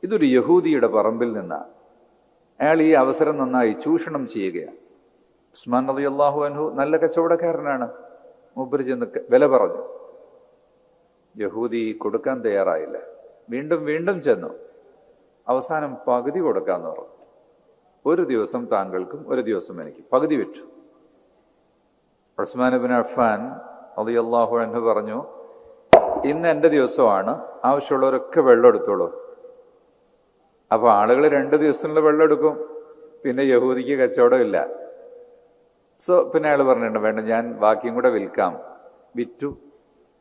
ഇതൊരു യഹൂദിയുടെ പറമ്പിൽ നിന്നാണ്. അയാൾ ഈ അവസരം നന്നായി ചൂഷണം ചെയ്യുകയാണ്. ഉസ്മാൻ റളിയല്ലാഹു അൻഹു നല്ല കച്ചവടക്കാരനാണ്. മൂപ്പര് ചെന്ന് വില പറഞ്ഞു. യഹൂദി കൊടുക്കാൻ തയ്യാറായില്ല. വീണ്ടും ചെന്നു. അവസാനം പകുതി കൊടുക്കാന്ന് പറഞ്ഞു. ഒരു ദിവസം താങ്കൾക്കും ഒരു ദിവസം എനിക്ക്, പകുതി വിറ്റു. ഉസ്മാൻ ഇബ്നു അഫ്ഫാൻ റളിയല്ലാഹു അൻഹു പറഞ്ഞു, ഇന്ന് എൻ്റെ ദിവസമാണ്, ആവശ്യമുള്ളവരൊക്കെ വെള്ളം എടുത്തോളൂ. അപ്പോൾ ആളുകൾ 2 ദിവസത്തിനുള്ള വെള്ളം എടുക്കും. പിന്നെ യഹൂദിക്ക് കച്ചവടമില്ല. പിന്നെ അയാൾ പറഞ്ഞിട്ടുണ്ട്, വേണ്ട, ഞാൻ ബാക്കിയും കൂടെ വിൽക്കാം. വിറ്റു.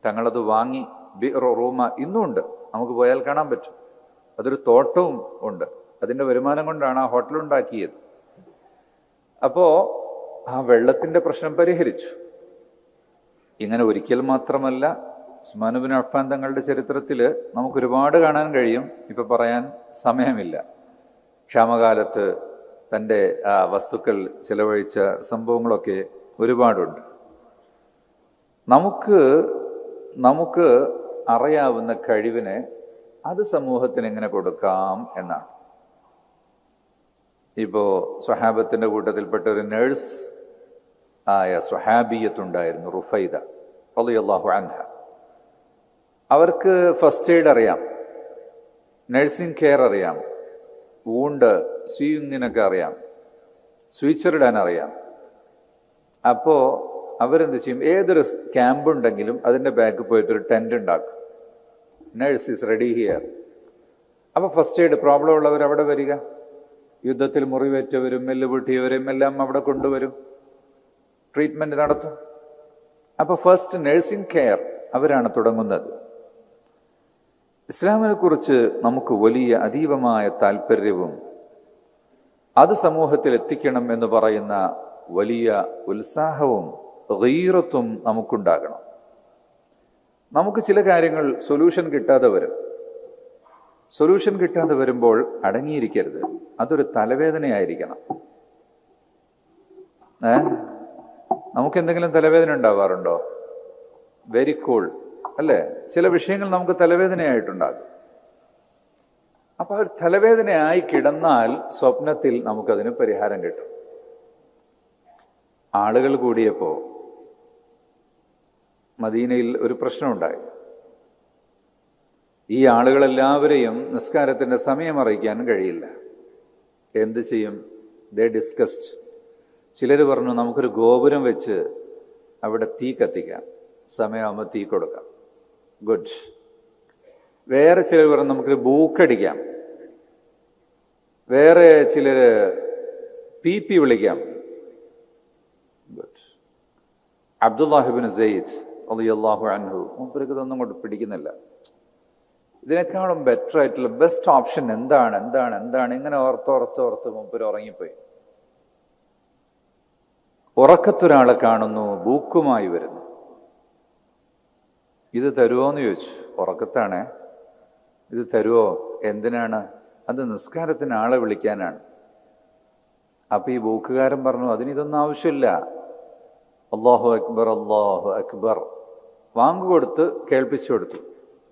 തങ്ങളത് വാങ്ങി. റൂമ ഇന്നും ഉണ്ട്, നമുക്ക് പോയാൽ കാണാൻ പറ്റും. അതൊരു തോട്ടവും ഉണ്ട്. അതിൻ്റെ വരുമാനം കൊണ്ടാണ് ആ ഹോട്ടലുണ്ടാക്കിയത്. അപ്പോൾ ആ വെള്ളത്തിൻ്റെ പ്രശ്നം പരിഹരിച്ചു. ഇങ്ങനെ ഒരിക്കൽ മാത്രമല്ല, ഉസ്മാൻ ഇബ്നു അഫ്ഫാൻ തങ്ങളുടെ ചരിത്രത്തിൽ നമുക്കൊരുപാട് കാണാൻ കഴിയും. ഇപ്പം പറയാൻ സമയമില്ല. ക്ഷാമകാലത്ത് തൻ്റെ വസ്തുക്കൾ ചെലവഴിച്ച സംഭവങ്ങളൊക്കെ ഒരുപാടുണ്ട്. നമുക്ക് അറിയാവുന്ന കഴിവിനെ അത് സമൂഹത്തിന് എങ്ങനെ കൊടുക്കാം എന്നാണ്. ഇപ്പോൾ സ്വഹാബത്തിൻ്റെ കൂട്ടത്തിൽപ്പെട്ട ഒരു നേഴ്സ് ആയ സ്വഹാബിയത്തുണ്ടായിരുന്നു, റുഫൈദ റളിയല്ലാഹു അൻഹ. അവർക്ക് ഫസ്റ്റ് എയ്ഡ് അറിയാം, നഴ്സിംഗ് കെയർ അറിയാം, വൂണ്ട് സ്യൂയിങ്ങിനൊക്കെ അറിയാം, സ്വിച്ചറിടാൻ അറിയാം. അപ്പോൾ അവരെന്ത് ചെയ്യും, ഏതൊരു ക്യാമ്പുണ്ടെങ്കിലും അതിൻ്റെ ബാക്കിൽ പോയിട്ടൊരു ടെൻ്റ് ഉണ്ടാക്കും. Nurse is ready here. അപ്പോൾ ഫസ്റ്റ് എയ്ഡ് പ്രോബ്ലം ഉള്ളവർ അവിടെ വരിക, യുദ്ധത്തിൽ മുറിവേറ്റവരും എല്ല് പൊട്ടിയവരും എല്ലാം അവിടെ കൊണ്ടുവരും, ട്രീറ്റ്മെൻറ്റ് നടത്തും. അപ്പോൾ ഫസ്റ്റ് നഴ്സിംഗ് കെയർ അവരാണ് തുടങ്ങുന്നത്. ഇസ്ലാമിനെ കുറിച്ച് നമുക്ക് വലിയ അതീവമായ താല്പര്യവും അത് സമൂഹത്തിൽ എത്തിക്കണം എന്ന് പറയുന്ന വലിയ ഉത്സാഹവും ഗീറത്തും നമുക്കുണ്ടാകണം. നമുക്ക് ചില കാര്യങ്ങൾ സൊല്യൂഷൻ കിട്ടാതെ വരുമ്പോൾ അടങ്ങിയിരിക്കരുത്. അതൊരു തലവേദനയായിരിക്കണം. നമുക്കെന്തെങ്കിലും തലവേദന ഉണ്ടാവാറുണ്ടോ? വെരി കൂൾ അല്ലേ? ചില വിഷയങ്ങൾ നമുക്ക് തലവേദനയായിട്ടുണ്ടാകും. അപ്പോൾ ഒരു തലവേദനയായി കിടന്നാൽ സ്വപ്നത്തിൽ നമുക്കതിന് പരിഹാരം കിട്ടും. ആളുകൾ കൂടിയപ്പോൾ മദീനയിൽ ഒരു പ്രശ്നമുണ്ടായി. ഈ ആളുകളെല്ലാവരെയും നിസ്കാരത്തിൻ്റെ സമയം അറിയിക്കാൻ കഴിയില്ല. എന്ത് ചെയ്യും? ദേ ഡിസ്കസ്ഡ്. ചിലർ പറഞ്ഞു, നമുക്കൊരു ഗോപുരം വെച്ച് അവിടെ തീ കത്തിക്കാം, സമയമാകുമ്പോൾ തീ കൊടുക്കാം. ഗുഡ്. വേറെ ചിലർ പറഞ്ഞു, നമുക്കൊരു ബൂക്കടിക്കാം. വേറെ ചിലർ പി വിളിക്കാം. ഗുഡ്. അബ്ദുല്ലാഹി ഇബ്നു സെയ്ദ് റളിയല്ലാഹു അൻഹു, മൂപ്പർക്ക് ഇതൊന്നും കൊണ്ട് പിടിക്കുന്നില്ല. ഇതിനേക്കാളും ബെറ്റർ ആയിട്ടുള്ള ബെസ്റ്റ് ഓപ്ഷൻ എന്താണ് എന്താണ് എന്താണ് ഇങ്ങനെ ഓർത്ത് മുമ്പിൽ ഉറങ്ങിപ്പോയി. ഉറക്കത്തൊരാളെ കാണുന്നു, ബൂക്കുമായി വരുന്നു. ഇത് തരുമോ എന്ന് ചോദിച്ചു. ഉറക്കത്താണേ. ഇത് തരുമോ? എന്തിനാണ്? അത് നിസ്കാരത്തിന് ആളെ വിളിക്കാനാണ്. അപ്പൊ ഈ ബൂക്കുകാരൻ പറഞ്ഞു, അതിനിതൊന്നും ആവശ്യമില്ല. അല്ലാഹു അക്ബർ അല്ലാഹു അക്ബർ വാങ്ക് കൊടുത്ത് കേൾപ്പിച്ചു കൊടുത്തു.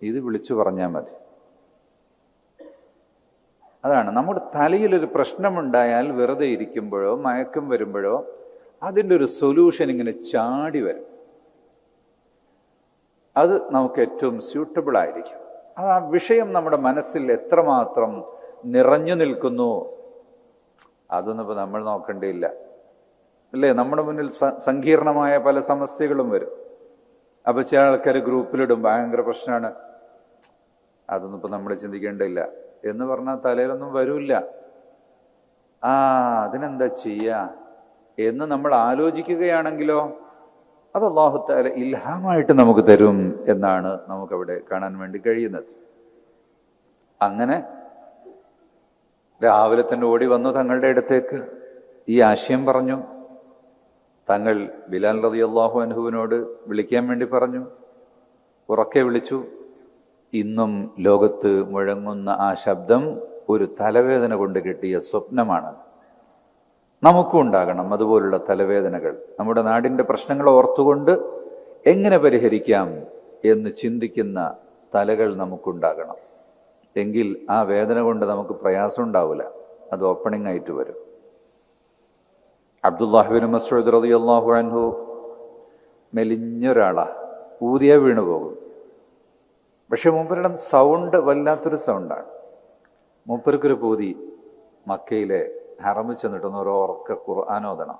ഇത് വിളിച്ചു പറഞ്ഞാൽ മതി. അതാണ് നമ്മുടെ തലയിലൊരു പ്രശ്നമുണ്ടായാൽ വെറുതെ ഇരിക്കുമ്പോഴോ മയക്കം വരുമ്പോഴോ അതിൻ്റെ ഒരു സൊല്യൂഷൻ ഇങ്ങനെ ചാടി വരും. അത് നമുക്ക് ഏറ്റവും സ്യൂട്ടബിൾ ആയിരിക്കും. അത് ആ വിഷയം നമ്മുടെ മനസ്സിൽ എത്രമാത്രം നിറഞ്ഞു നിൽക്കുന്നു അതൊന്നും ഇപ്പോൾ നമ്മൾ നോക്കേണ്ടിയില്ല, അല്ലേ? നമ്മുടെ മുന്നിൽ സങ്കീർണമായ പല സമസ്യകളും വരും. അപ്പോൾ ചില ആൾക്കാർ ഗ്രൂപ്പിലിടും, ഭയങ്കര പ്രശ്നമാണ്, അതൊന്നും ഇപ്പം നമ്മൾ ചിന്തിക്കേണ്ടില്ല എന്ന് പറഞ്ഞാൽ തലയിലൊന്നും വരില്ല. അതിനെന്താ ചെയ്യുക എന്ന് നമ്മൾ ആലോചിക്കുകയാണെങ്കിലോ അത് അല്ലാഹു തആല ഇൽഹാമായിട്ട് നമുക്ക് തരും എന്നാണ് നമുക്കവിടെ കാണാൻ വേണ്ടി കഴിയുന്നത്. അങ്ങനെ രാവിലെ തന്നെ ഓടി വന്നു തങ്ങളുടെ അടുത്തേക്ക് ഈ ആശയം പറഞ്ഞു. തങ്ങൾ ബിലാൽ റളിയല്ലാഹു അൻഹുവിനോട് വിളിക്കാൻ വേണ്ടി പറഞ്ഞു. ഉറക്കെ വിളിച്ചു. ഇന്നും ലോകത്ത് മുഴങ്ങുന്ന ആ ശബ്ദം ഒരു തലവേദന കൊണ്ട് കിട്ടിയ സ്വപ്നമാണ്. നമുക്കും ഉണ്ടാകണം അതുപോലുള്ള തലവേദനകൾ. നമ്മുടെ നാടിൻ്റെ പ്രശ്നങ്ങൾ ഓർത്തുകൊണ്ട് എങ്ങനെ പരിഹരിക്കാം എന്ന് ചിന്തിക്കുന്ന തലകൾ നമുക്കുണ്ടാകണം. എങ്കിൽ ആ വേദന കൊണ്ട് നമുക്ക് പ്രയാസം ഉണ്ടാവില്ല, അത് ഓപ്പണിംഗ് ആയിട്ട് വരും. അബ്ദുല്ലാഹി ഇബ്നു മസ്ഊദ് റളിയല്ലാഹു അൻഹു മെലിഞ്ഞൊരാളാ, ഊതിയാ വീണു പോകും. പക്ഷെ മൂപ്പരുടെ സൗണ്ട് വല്ലാത്തൊരു സൗണ്ടാണ്. മൂപ്പർക്കൊരു പൂതി, മക്കയിലെ ഹറമിൽ ചെന്നിട്ടൊന്ന് ഒരു ഉറക്ക ഖുർആനോദണം.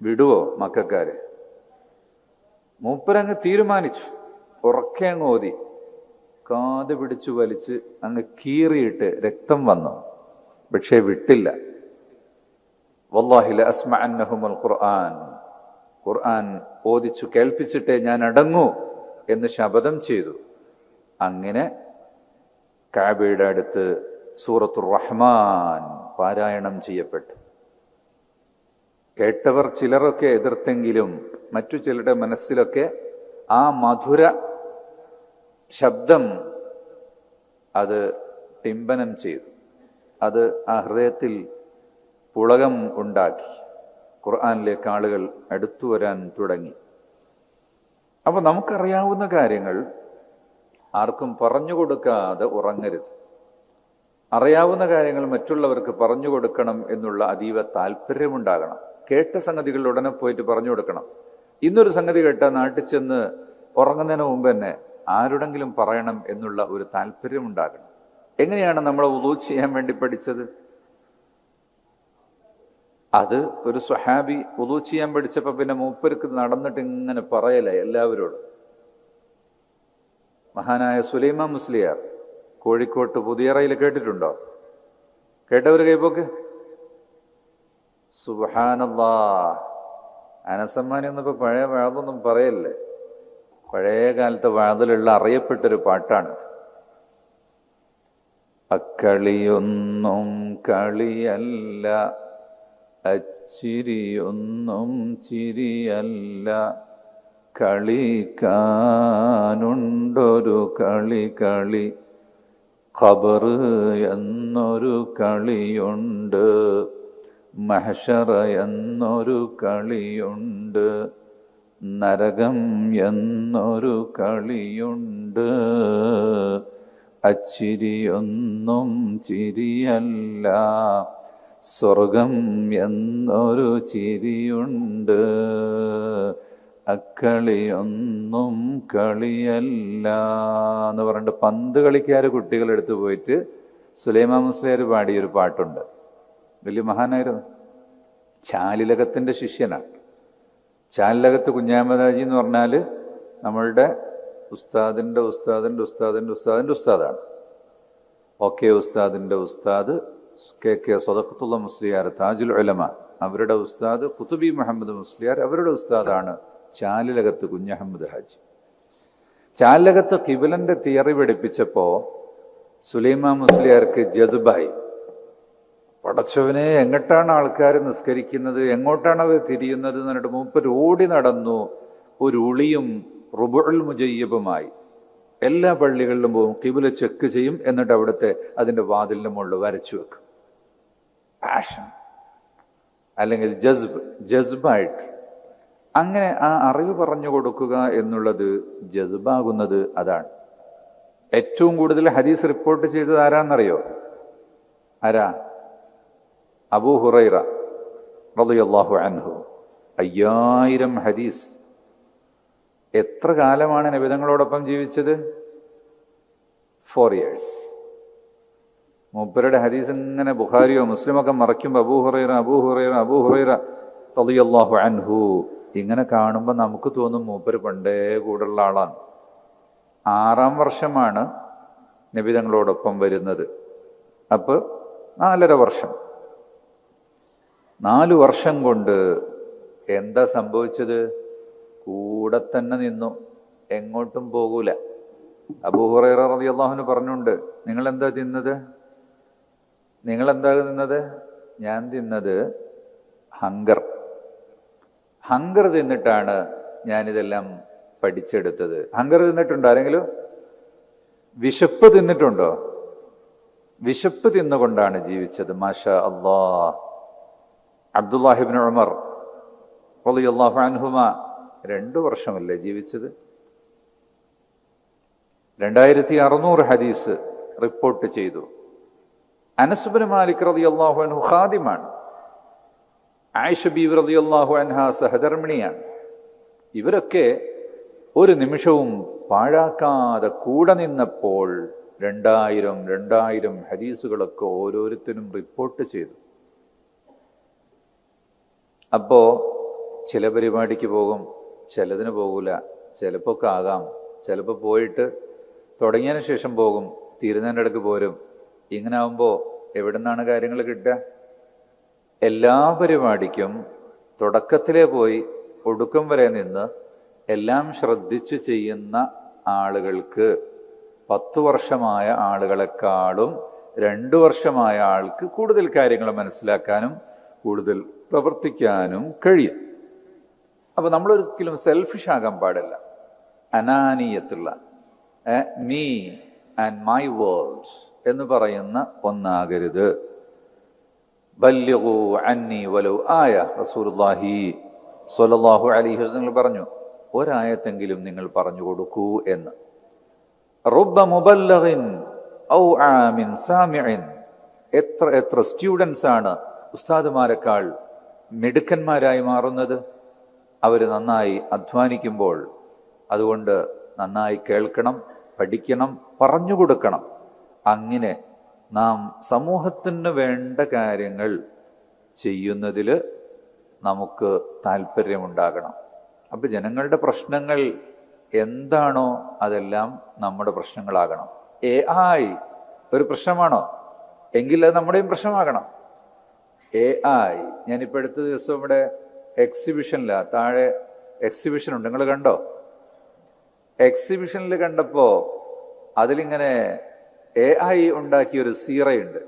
വിടുവോ മക്കാര്? മൂപ്പരങ്ങ് തീരുമാനിച്ചു, ഉറക്കെ അങ്ങ് ഓതി. കാത് പിടിച്ചു വലിച്ച് അങ്ങ് കീറിയിട്ട് രക്തം വന്നു, പക്ഷേ വിട്ടില്ല. വല്ലാഹി ലഅസ്മഅന്നഹുൽ ഖുർആൻ, ഖുർആൻ ഓദിച്ചു കേൾപ്പിച്ചിട്ടേ ഞാൻ അടങ്ങൂ എന്ന് ശപഥം ചെയ്തു. അങ്ങനെ കഅബയുടെ അടുത്ത് സൂറത്തുർ റഹ്മാൻ പാരായണം ചെയ്യപ്പെട്ടു. കേട്ടവർ ചിലരൊക്കെ എതിർത്തെങ്കിലും മറ്റു ചിലരുടെ മനസ്സിലൊക്കെ ആ മധുര ശബ്ദം അത് പിമ്പനം ചെയ്തു. അത് ആ ഹൃദയത്തിൽ പുളകം ഉണ്ടാക്കി. ഖുർആനിലേക്ക് ആളുകൾ അടുത്തു വരാൻ തുടങ്ങി. അപ്പോൾ നമുക്കറിയാവുന്ന കാര്യങ്ങൾ ആർക്കും പറഞ്ഞു കൊടുക്കാതെ ഉറങ്ങരുത്. അറിയാവുന്ന കാര്യങ്ങൾ മറ്റുള്ളവർക്ക് പറഞ്ഞു കൊടുക്കണം എന്നുള്ള അതീവ താല്പര്യമുണ്ടാകണം. കേട്ട സംഗതികൾ ഉടനെ പോയിട്ട് പറഞ്ഞു കൊടുക്കണം. ഇന്നൊരു സംഗതി കേട്ടാൽ നാട്ടിൽ ചെന്ന് ഉറങ്ങുന്നതിന് മുമ്പ് തന്നെ ആരുടെങ്കിലും പറയണം എന്നുള്ള ഒരു താല്പര്യമുണ്ടാകണം. എങ്ങനെയാണ് നമ്മൾ വുളൂ ചെയ്യാൻ വേണ്ടി പഠിച്ചത്? അത് ഒരു സ്വഹാബി വുളൂ ചെയ്യാൻ പഠിച്ചപ്പോൾ പിന്നെ മൂപ്പർക്ക് നടന്നിട്ട് ഇങ്ങനെ പറയലേ എല്ലാവരോടും. മഹാനായ സുലൈമാൻ മുസ്ലിയാർ കോഴിക്കോട്ട് പുതിയറയിൽ കേട്ടിട്ടുണ്ടോ? കേട്ടവർ കൈപോക്ക്. സുബ്ഹാനല്ലാഹ്. അനസമ്മാനി ഒന്നും ഇപ്പൊ പഴയ വാതൊന്നും പറയല്ലേ. പഴയ കാലത്തെ വാതിലുള്ള അറിയപ്പെട്ടൊരു പാട്ടാണ്. അക്കളിയൊന്നും കളിയല്ല, അച്ചിരിയൊന്നും ചിരിയല്ല, കളിക്കാനുണ്ടൊരു കളി കളി, ഖബർ എന്നൊരു കളിയുണ്ട്, മഹ്ശറ എന്നൊരു കളിയുണ്ട്, നരകം എന്നൊരു കളിയുണ്ട്, അച്ചിരിയൊന്നും ചിരിയല്ല, സ്വർഗം എന്നൊരു ചിരിയുണ്ട്, അക്കളിയൊന്നും കളിയല്ല എന്ന് പറഞ്ഞിട്ട് പന്ത് കളിക്കാർ കുട്ടികളെടുത്ത് പോയിട്ട് സുലൈമാൻ മുസ്ലിയാർ പാടിയൊരു പാട്ടുണ്ട്. വലിയ മഹാനായിരുന്നു. ചാലിലകത്തിൻ്റെ ശിഷ്യനാണ്. ചാലിലകത്ത് കുഞ്ഞാമദാജി എന്ന് പറഞ്ഞാൽ നമ്മളുടെ ഉസ്താദിൻ്റെ ഉസ്താദിൻ്റെ ഉസ്താദിൻ്റെ ഉസ്താദിൻ്റെ ഉസ്താദാണ്. ഓക്കെ ഉസ്താദിൻ്റെ ഉസ്താദ് KK സ്വദഖത്തുള്ള മുസ്ലിയാർ താജുൽ ഉലമ, അവരുടെ ഉസ്താദ് ഖുതുബി മുഹമ്മദ് മുസ്ലിയാർ, അവരുടെ ഉസ്താദാണ് ചാലിലകത്ത് കുഞ്ഞഹമ്മദ് ഹാജി. ചാലകത്ത് കിബിലന്റെ തിയറി പഠിപ്പിച്ചപ്പോൾ സുലൈമാൻ മുസ്ലിയാർക്ക് ജസ്ബായി. പടച്ചവനെ, എങ്ങോട്ടാണ് ആൾക്കാർ നിസ്കരിക്കുന്നത്, എങ്ങോട്ടാണ് അവർ തിരിയുന്നത് എന്ന് പറഞ്ഞിട്ട് മൂപ്പർ ഓടി നടന്നു. ഒരു ഉളിയും റുബുൽ മുജയ്യബുമായി എല്ലാ പള്ളികളിലും പോകും, കിബില ചെക്ക് ചെയ്യും, എന്നിട്ട് അവിടുത്തെ അതിൻ്റെ വാതിലിൻ്റെ മുകളിൽ വരച്ചു വെക്കും. പാഷൻ അല്ലെങ്കിൽ ജസ്ബായിട്ട് അങ്ങനെ ആ അറിവ് പറഞ്ഞു കൊടുക്കുക എന്നുള്ളത് ജസ്ബാകുന്നത് അതാണ്. ഏറ്റവും കൂടുതൽ ഹദീസ് റിപ്പോർട്ട് ചെയ്തത് ആരാന്നറിയോ? ആരാ? അബൂ ഹുറൈറ റളിയല്ലാഹു അൻഹു. 5000 ഹദീസ്. എത്ര കാലമാണ് നബി തങ്ങളോടൊപ്പം ജീവിച്ചത്? 4 years. മൂപ്പരുടെ ഹദീസ് ഇങ്ങനെ ബുഖാരിയോ മുസ്ലിമൊക്കെ മറയ്ക്കുമ്പോൾ അബൂ ഹുറൈറ റളിയല്ലാഹു അൻഹു ഇങ്ങനെ കാണുമ്പോൾ നമുക്ക് തോന്നും മൂപ്പര് പണ്ടേ കൂടുള്ള ആളാണ്. 6ാം വർഷമാണ് നബി തങ്ങളോടൊപ്പം വരുന്നത്. അപ്പോൾ 4.5 വർഷം. 4 വർഷം കൊണ്ട് എന്താ സംഭവിച്ചത്? കൂടെ തന്നെ നിന്നു, എങ്ങോട്ടും പോകൂല. അബൂ ഹുറൈറ റളിയല്ലാഹു അൻഹു പറഞ്ഞുണ്ട്, നിങ്ങളെന്താ തിന്നത്? ഞാൻ തിന്നത് ഹങ്കർ തിന്നിട്ടാണ് ഞാനിതെല്ലാം പഠിച്ചെടുത്തത്. ഹങ്കർ തിന്നിട്ടുണ്ടോ ആരെങ്കിലും? വിശപ്പ് തിന്നിട്ടുണ്ടോ? വിശപ്പ് തിന്നുകൊണ്ടാണ് ജീവിച്ചത്. മാഷാ അല്ലാഹ്. അബ്ദുല്ലാഹി ഇബ്നു ഉമർ റളിയല്ലാഹു അൻഹുമാ 2 വർഷമല്ലേ ജീവിച്ചത്? 2600 ഹദീസ് റിപ്പോർട്ട് ചെയ്തു. അനസ് ഇബ്നു മാലിക് റളിയല്ലാഹു അൻഹു ഖാദിമാണ്. ആയിഷ ബീവി റളിയല്ലാഹു അൻഹാ സഹധർമ്മിണിയാണ്. ഇവരൊക്കെ ഒരു നിമിഷവും പാഴാക്കാതെ കൂടെ നിന്നപ്പോൾ 2000 ഹദീസുകളൊക്കെ ഓരോരുത്തരും റിപ്പോർട്ട് ചെയ്തു. അപ്പോൾ ചില പരിപാടിക്ക് പോകും, ചിലതിന് പോകൂല, ചിലപ്പോൾ ഒക്കെ ആകാം, ചിലപ്പോൾ പോയിട്ട് തുടങ്ങിയതിന് ശേഷം പോകും, തീരുന്നതിൻ്റെ ഇടയ്ക്ക് പോരും. ഇങ്ങനെ ആകുമ്പോൾ എവിടെ നിന്നാണ് കാര്യങ്ങൾ കിട്ടുക? എല്ലാ പരിപാടിക്കും തുടക്കത്തിലേ പോയി ഒടുക്കം വരെ നിന്ന് എല്ലാം ശ്രദ്ധിച്ച് ചെയ്യുന്ന ആളുകൾക്ക് 10 വർഷമായ ആളുകളെക്കാളും 2 വർഷമായ ആൾക്ക് കൂടുതൽ കാര്യങ്ങൾ മനസ്സിലാക്കാനും കൂടുതൽ പ്രവർത്തിക്കാനും കഴിയും. അപ്പോൾ നമ്മളൊരിക്കലും സെൽഫിഷ് ആകാൻ പാടില്ല. അനാനീയത്തുള്ള മീ ആൻഡ് മൈ വേൾഡ്സ് എന്ന് പറയുന്ന ഒന്നാകരുത്. ബല്ലിഗു അന്നി വലൗ ആയ. റസൂലുള്ളാഹി സ്വല്ലല്ലാഹു അലൈഹി വസല്ലം പറഞ്ഞു, ഒരായത്തെങ്കിലും നിങ്ങൾ പറഞ്ഞു കൊടുക്കൂ എന്ന്. റുബ്ബ മുബല്ലഗിൻ ഔ ആമിൻ സാമിഇൻ. എത്ര സ്റ്റുഡൻസ് ആണ് ഉസ്താദുമാരെക്കാൾ മിടുക്കന്മാരായി മാറുന്നത്? അവർ നന്നായി അധ്വാനിക്കുമ്പോൾ. അതുകൊണ്ട് നന്നായി കേൾക്കണം, പഠിക്കണം, പറഞ്ഞു കൊടുക്കണം. അങ്ങനെ നാം സമൂഹത്തിന് വേണ്ട കാര്യങ്ങൾ ചെയ്യുന്നതിൽ നമുക്ക് താല്പര്യമുണ്ടാകണം. അപ്പം ജനങ്ങളുടെ പ്രശ്നങ്ങൾ എന്താണോ അതെല്ലാം നമ്മുടെ പ്രശ്നങ്ങളാകണം. AI ഒരു പ്രശ്നമാണോ? എങ്കിൽ അത് നമ്മുടെയും പ്രശ്നമാകണം. AI ഞാനിപ്പോൾ അടുത്ത ദിവസം ഇവിടെ എക്സിബിഷനിലാണ്, താഴെ എക്സിബിഷൻ ഉണ്ട്, നിങ്ങൾ കണ്ടോ? എക്സിബിഷനിൽ കണ്ടപ്പോൾ അതിലിങ്ങനെ AI ഉണ്ടാക്കിയൊരു സീറയുണ്ട്.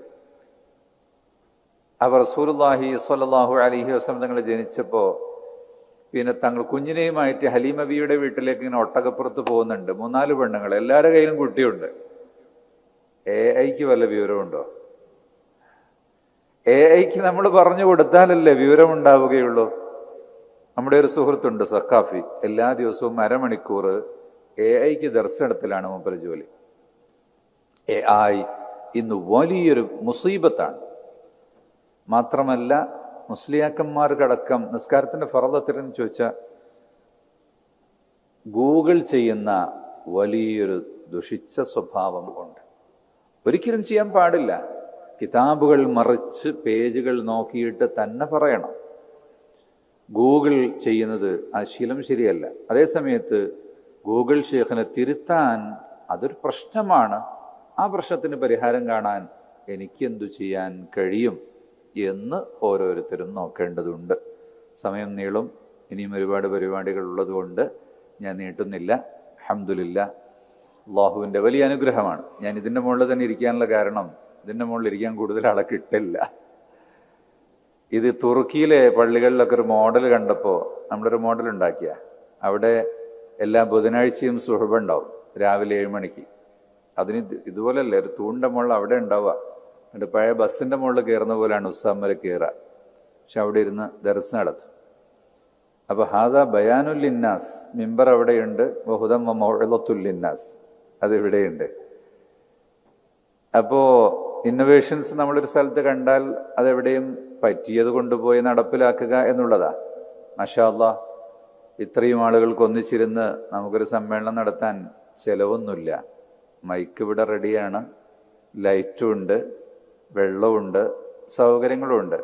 അവർ റസൂലുള്ളാഹി സ്വല്ലല്ലാഹു അലൈഹി വസല്ലം തങ്ങൾ ജനിച്ചപ്പോൾ പിന്നെ തങ്ങൾ കുഞ്ഞിനെയുമായിട്ട് ഹലീമ ബിയുടെ വീട്ടിലേക്ക് ഇങ്ങനെ ഒട്ടകപ്പുറത്ത് പോകുന്നുണ്ട്. 3-4 പെണ്ണുങ്ങൾ, എല്ലാവരുടെ കയ്യിലും കുട്ടിയുണ്ട്. AIക്ക് വല്ല വിവരമുണ്ടോ? AIക്ക് നമ്മൾ പറഞ്ഞു കൊടുത്താലല്ലേ വിവരം ഉണ്ടാവുകയുള്ളൂ. നമ്മുടെ ഒരു സുഹൃത്തുണ്ട് സഖാഫി, എല്ലാ ദിവസവും 1/2 മണിക്കൂർ AIക്ക് ദർശനത്തിലാണ് മൂപ്പര് ജോലി. AI ഇന്ന് വലിയൊരു മുസീബത്താണ്. മാത്രമല്ല മുസ്ലിയാക്കന്മാർക്കടക്കം നിസ്കാരത്തിൻ്റെ ഫറദത്തിനെന്ന് ചോദിച്ചാൽ ഗൂഗിൾ ചെയ്യുന്ന വലിയൊരു ദുഷിച്ച സ്വഭാവം ഉണ്ട്. ഒരിക്കലും ചെയ്യാൻ പാടില്ല. കിതാബുകൾ മറിച്ച് പേജുകൾ നോക്കിയിട്ട് തന്നെ പറയണം. ഗൂഗിൾ ചെയ്യുന്നത് ആ ശീലം ശരിയല്ല. അതേസമയത്ത് ഗൂഗിൾ ഷേഖിനെ തിരുത്താൻ അതൊരു പ്രശ്നമാണ്. ആ പ്രശ്നത്തിന് പരിഹാരം കാണാൻ എനിക്കെന്തു ചെയ്യാൻ കഴിയും എന്ന് ഓരോരുത്തരും നോക്കേണ്ടതുണ്ട്. സമയം നീളും, ഇനിയും ഒരുപാട് പരിപാടികൾ ഉള്ളതുകൊണ്ട് ഞാൻ നീട്ടുന്നില്ല. അൽഹംദുലില്ലാ, അള്ളാഹുവിൻ്റെ വലിയ അനുഗ്രഹമാണ്. ഞാൻ ഇതിൻ്റെ മുകളിൽ തന്നെ ഇരിക്കാനുള്ള കാരണം, ഇതിൻ്റെ മുകളിൽ ഇരിക്കാൻ കൂടുതൽ ആളെ കിട്ടില്ല. ഇത് തുർക്കിയിലെ പള്ളികളിലൊക്കെ ഒരു മോഡൽ കണ്ടപ്പോൾ നമ്മളൊരു മോഡൽ ഉണ്ടാക്കിയ, അവിടെ എല്ലാ ബുധനാഴ്ചയും സുഹബ ഉണ്ടാവും രാവിലെ 7 മണിക്ക്. അതിന് ഇതുപോലല്ലേ ഒരു തൂണിൻ്റെ മുകളിൽ അവിടെ ഉണ്ടാവുക. എന്നിട്ട് പഴയ ബസ്സിൻ്റെ മുകളിൽ കയറുന്ന പോലെയാണ് ഉസ്താമ്മൽ കയറുക. പക്ഷെ അവിടെ ഇരുന്ന് ദർസ് നടത്തും. അപ്പോൾ ഹാദാ ബയാനുല്ലിന്നാസ്, മിമ്പർ അവിടെയുണ്ട്, വഹുദം വ മൗഇളത്തുല്ലിന്നാസ് അതിവിടെയുണ്ട്. അപ്പോൾ ഇന്നൊവേഷൻസ് നമ്മളൊരു സ്ഥലത്ത് കണ്ടാൽ അതെവിടെയും പറ്റിയത് കൊണ്ടുപോയി നടപ്പിലാക്കുക എന്നുള്ളതാ. മാഷാ അല്ലാഹ്, ഇത്രയും ആളുകൾക്ക് ഒന്നിച്ചിരുന്ന് നമുക്കൊരു സമ്മേളനം നടത്താൻ ചിലവൊന്നുമില്ല. മൈക്ക് ഇവിടെ റെഡിയാണ്, ലൈറ്റും ഉണ്ട്, വെള്ളമുണ്ട്, സൗകര്യങ്ങളുമുണ്ട്.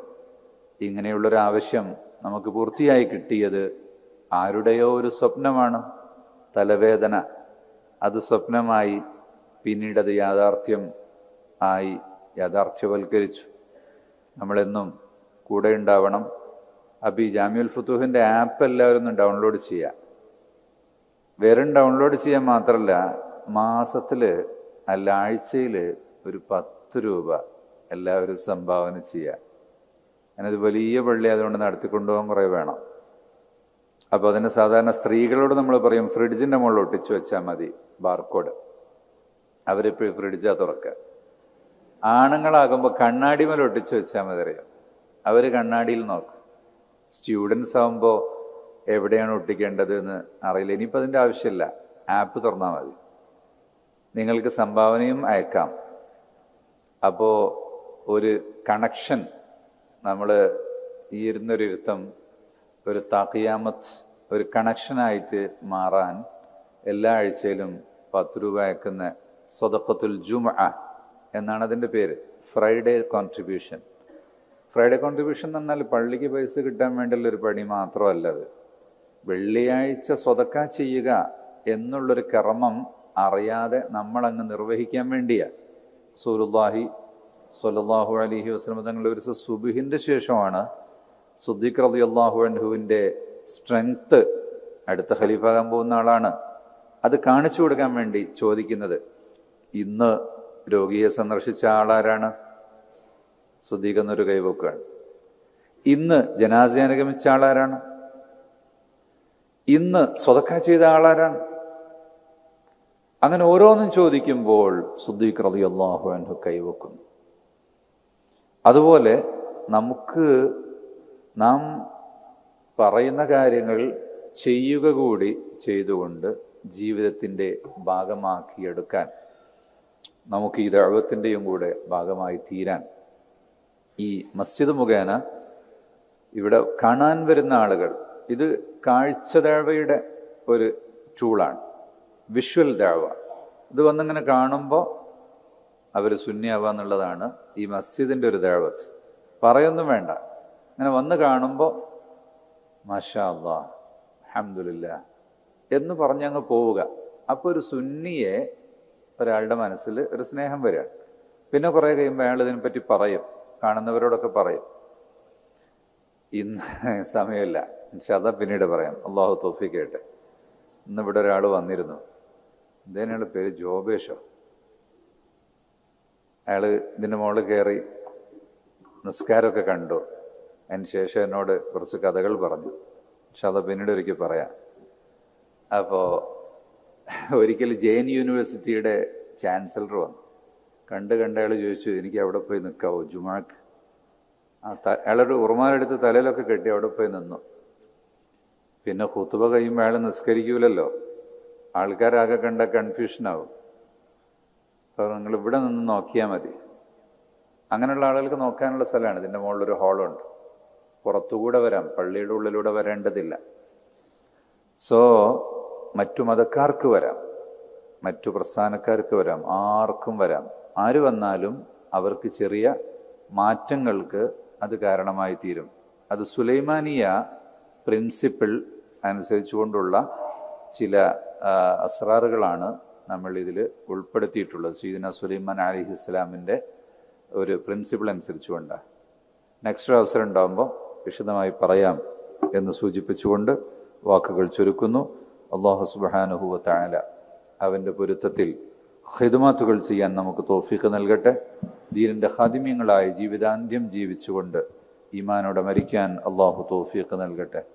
ഇങ്ങനെയുള്ളൊരാവശ്യം നമുക്ക് പൂർത്തിയായി കിട്ടിയത് ആരുടെയോ ഒരു സ്വപ്നമാണ്, തലവേദന. അത് സ്വപ്നമായി, പിന്നീടത് യാഥാർത്ഥ്യം ആയി, യാഥാർത്ഥ്യവൽക്കരിച്ചു. നമ്മളെന്നും കൂടെ ഉണ്ടാവണം. അപ്പോൾ ഈ ജാമിഉൽ ഫുതൂഹിൻ്റെ ആപ്പ് എല്ലാവരും ഒന്ന് ഡൗൺലോഡ് ചെയ്യുക. വെറും ഡൗൺലോഡ് ചെയ്യാൻ മാത്രമല്ല, മാസത്തിൽ അല്ല ആഴ്ചയിൽ ഒരു 10 രൂപ എല്ലാവരും സംഭാവന ചെയ്യുക. അതിനത് വലിയ പള്ളി അതുകൊണ്ട് നടത്തിക്കൊണ്ടുപോകാൻ കുറേ വേണം. അപ്പോൾ അതിന് സാധാരണ സ്ത്രീകളോട് നമ്മൾ പറയും ഫ്രിഡ്ജിൻ്റെ മുകളിൽ ഒട്ടിച്ചു വെച്ചാൽ മതി ബാർകോഡ്, അവരിപ്പോൾ ഫ്രിഡ്ജാ തുറക്കുക. ആണുങ്ങളാകുമ്പോൾ കണ്ണാടി മേലെ ഒട്ടിച്ചു വെച്ചാൽ മതി അറിയാം, അവർ കണ്ണാടിയിൽ നോക്കും. സ്റ്റുഡൻസ് ആകുമ്പോൾ എവിടെയാണ് ഒട്ടിക്കേണ്ടത് എന്ന് അറിയില്ല. ഇനിയിപ്പോൾ അതിൻ്റെ ആവശ്യമില്ല, ആപ്പ് തുറന്നാൽ മതി. നിങ്ങൾക്ക് സംഭാവനയും അയക്കാം. അപ്പോൾ ഒരു കണക്ഷൻ, നമ്മൾ ഈ ഇരുന്നൊരിരുത്തം ഒരു താഖിയാമത്ത്, ഒരു കണക്ഷനായിട്ട് മാറാൻ എല്ലാ ആഴ്ചയിലും 10 രൂപ അയക്കുന്ന സ്വദഖത്തുൽ ജുമുഅ എന്നാണ് അതിൻ്റെ പേര്. Friday contribution. ഫ്രൈഡേ കോൺട്രിബ്യൂഷൻ എന്ന് പറഞ്ഞാൽ പള്ളിക്ക് പൈസ കിട്ടാൻ വേണ്ടിയുള്ളൊരു പണി മാത്രമല്ല അത്. വെള്ളിയാഴ്ച സ്വതക്ക ചെയ്യുക എന്നുള്ളൊരു കർമ്മം അറിയാതെ നമ്മളങ്ങ് നിർവഹിക്കാൻ വേണ്ടിയാണ്. റസൂലുള്ളാഹി സ്വല്ലല്ലാഹു അലൈഹി വസല്ലം തങ്ങളുടെ ഒരു സുബ്ഹിൻ്റെ ശേഷമാണ് സിദ്ദീഖ് റളിയല്ലാഹു അൻഹുവിൻ്റെ സ്ട്രെങ്ത്, അടുത്ത ഖലീഫാകാൻ പോകുന്ന ആളാണ്, അത് കാണിച്ചു കൊടുക്കാൻ വേണ്ടി ചോദിക്കുന്നത്. ഇന്ന് രോഗിയെ സന്ദർശിച്ച ആളാരാണ്? സിദ്ദീഖ് എന്നൊരു കൈവക്കുകയാണ്. ഇന്ന് ജനാസയെ അനുഗമിച്ച ആളാരാണ്? ഇന്ന് സ്വതക്ക ചെയ്ത ആളാരാണ്? അങ്ങനെ ഓരോന്നും ചോദിക്കുമ്പോൾ സിദ്ദീഖ് റളിയല്ലാഹു അൻഹു കൈവക്കുന്നു. അതുപോലെ നമുക്ക് നാം പറയുന്ന കാര്യങ്ങൾ ചെയ്യുക കൂടി ചെയ്തുകൊണ്ട് ജീവിതത്തിൻ്റെ ഭാഗമാക്കിയെടുക്കാൻ, നമുക്ക് ഈ ദഅവത്തിൻ്റെയും കൂടെ ഭാഗമായി തീരാൻ ഈ മസ്ജിദ് മുഖേന ഇവിടെ കാണാൻ വരുന്ന ആളുകൾ, ഇത് കാഴ്ച ദഅവയുടെ ഒരു ടൂളാണ്, വിഷ്വൽ ദഅവ. ഇത് വന്നിങ്ങനെ കാണുമ്പോൾ അവർ സുന്നിയാവുക എന്നുള്ളതാണ് ഈ മസ്ജിദിൻ്റെ ഒരു ദഅവത്ത്. പറയൊന്നും വേണ്ട, ഇങ്ങനെ വന്ന് കാണുമ്പോൾ മാഷാ അല്ലാഹ് അൽഹംദുലില്ലാഹ് എന്ന് പറഞ്ഞങ്ങ് പോവുക. അപ്പോൾ ഒരു സുന്നിയെ ഒരാളുടെ മനസ്സിൽ ഒരു സ്നേഹം വരികയാണ്. പിന്നെ കുറേ കഴിയുമ്പോൾ അയാൾ ഇതിനെപ്പറ്റി പറയും, കാണുന്നവരോടൊക്കെ പറയും. ഇന്ന് സമയമില്ല, ഇൻഷാ അല്ലാഹ് പിന്നീട് പറയാം. അള്ളാഹു തൗഫീഖ് ചെയ്യട്ടെ. ഇന്നിവിടെ ഒരാൾ വന്നിരുന്നു, എന്തേനാളുടെ പേര് ജോബേഷോ. അയാൾ ഇതിൻ്റെ മുകളിൽ കയറി നിസ്കാരമൊക്കെ കണ്ടു. അതിന് ശേഷം എന്നോട് കുറച്ച് കഥകൾ പറഞ്ഞു. ഇൻഷാ അല്ലാഹ് പിന്നീട് ഒരിക്കൽ പറയാം. അപ്പോൾ ഒരിക്കൽ ജെയിൻ യൂണിവേഴ്സിറ്റിയുടെ ചാൻസലർ വന്നു. കണ്ട് അയാൾ ചോദിച്ചു, എനിക്ക് അവിടെ പോയി നിൽക്കാവോ ജുമാക്ക്? അയാളൊരു ഉറുമാലെടുത്ത് തലയിലൊക്കെ കെട്ടി അവിടെ പോയി നിന്നു. പിന്നെ ഖുതുബ കഴിയുമ്പോൾ അയാൾ നിസ്കരിക്കൂലല്ലോ, ആൾക്കാരാകെ കണ്ട കൺഫ്യൂഷനാവും. അപ്പോൾ നിങ്ങൾ ഇവിടെ നിന്ന് നോക്കിയാൽ മതി. അങ്ങനെയുള്ള ആളുകൾക്ക് നോക്കാനുള്ള സ്ഥലമാണ്. ഇതിൻ്റെ മുകളിലൊരു ഹാളുണ്ട്, പുറത്തുകൂടെ വരാം, പള്ളിയുടെ ഉള്ളിലൂടെ വരേണ്ടതില്ല. സോ മറ്റു മതക്കാർക്ക് വരാം, മറ്റു പ്രസ്ഥാനക്കാർക്ക് വരാം, ആർക്കും വരാം. ആര് വന്നാലും അവർക്ക് ചെറിയ മാറ്റങ്ങൾക്ക് അത് കാരണമായി തീരും. അത് സുലൈമാനിയ പ്രിൻസിപ്പിൾ അനുസരിച്ചുകൊണ്ടുള്ള ചില അസ്റാറുകളാണ് നമ്മൾ ഇതിൽ ഉൾപ്പെടുത്തിയിട്ടുള്ളത്. സയ്യിദുന സുലൈമാൻ അലൈഹിസ്സലാമിൻ്റെ ഒരു പ്രിൻസിപ്പിൾ അനുസരിച്ചുകൊണ്ട്. നെക്സ്റ്റ് അവസരം ഉണ്ടാകുമ്പോൾ വിശദമായി പറയാം എന്ന് സൂചിപ്പിച്ചുകൊണ്ട് വാക്കുകൾ ചുരുക്കുന്നു. അല്ലാഹു സുബ്ഹാനഹു വ തആല അവൻ്റെ പൊരുത്തത്തിൽ ഖിദ്മത്തുകൾ ചെയ്യാൻ നമുക്ക് തൗഫീഖ് നൽകട്ടെ. ദീനിൻ്റെ ഖാദിമ്യങ്ങളായി ജീവിതാന്ത്യം ജീവിച്ചുകൊണ്ട് ഈമാനോടെ മരിക്കാൻ അല്ലാഹു തൗഫീഖ് നൽകട്ടെ.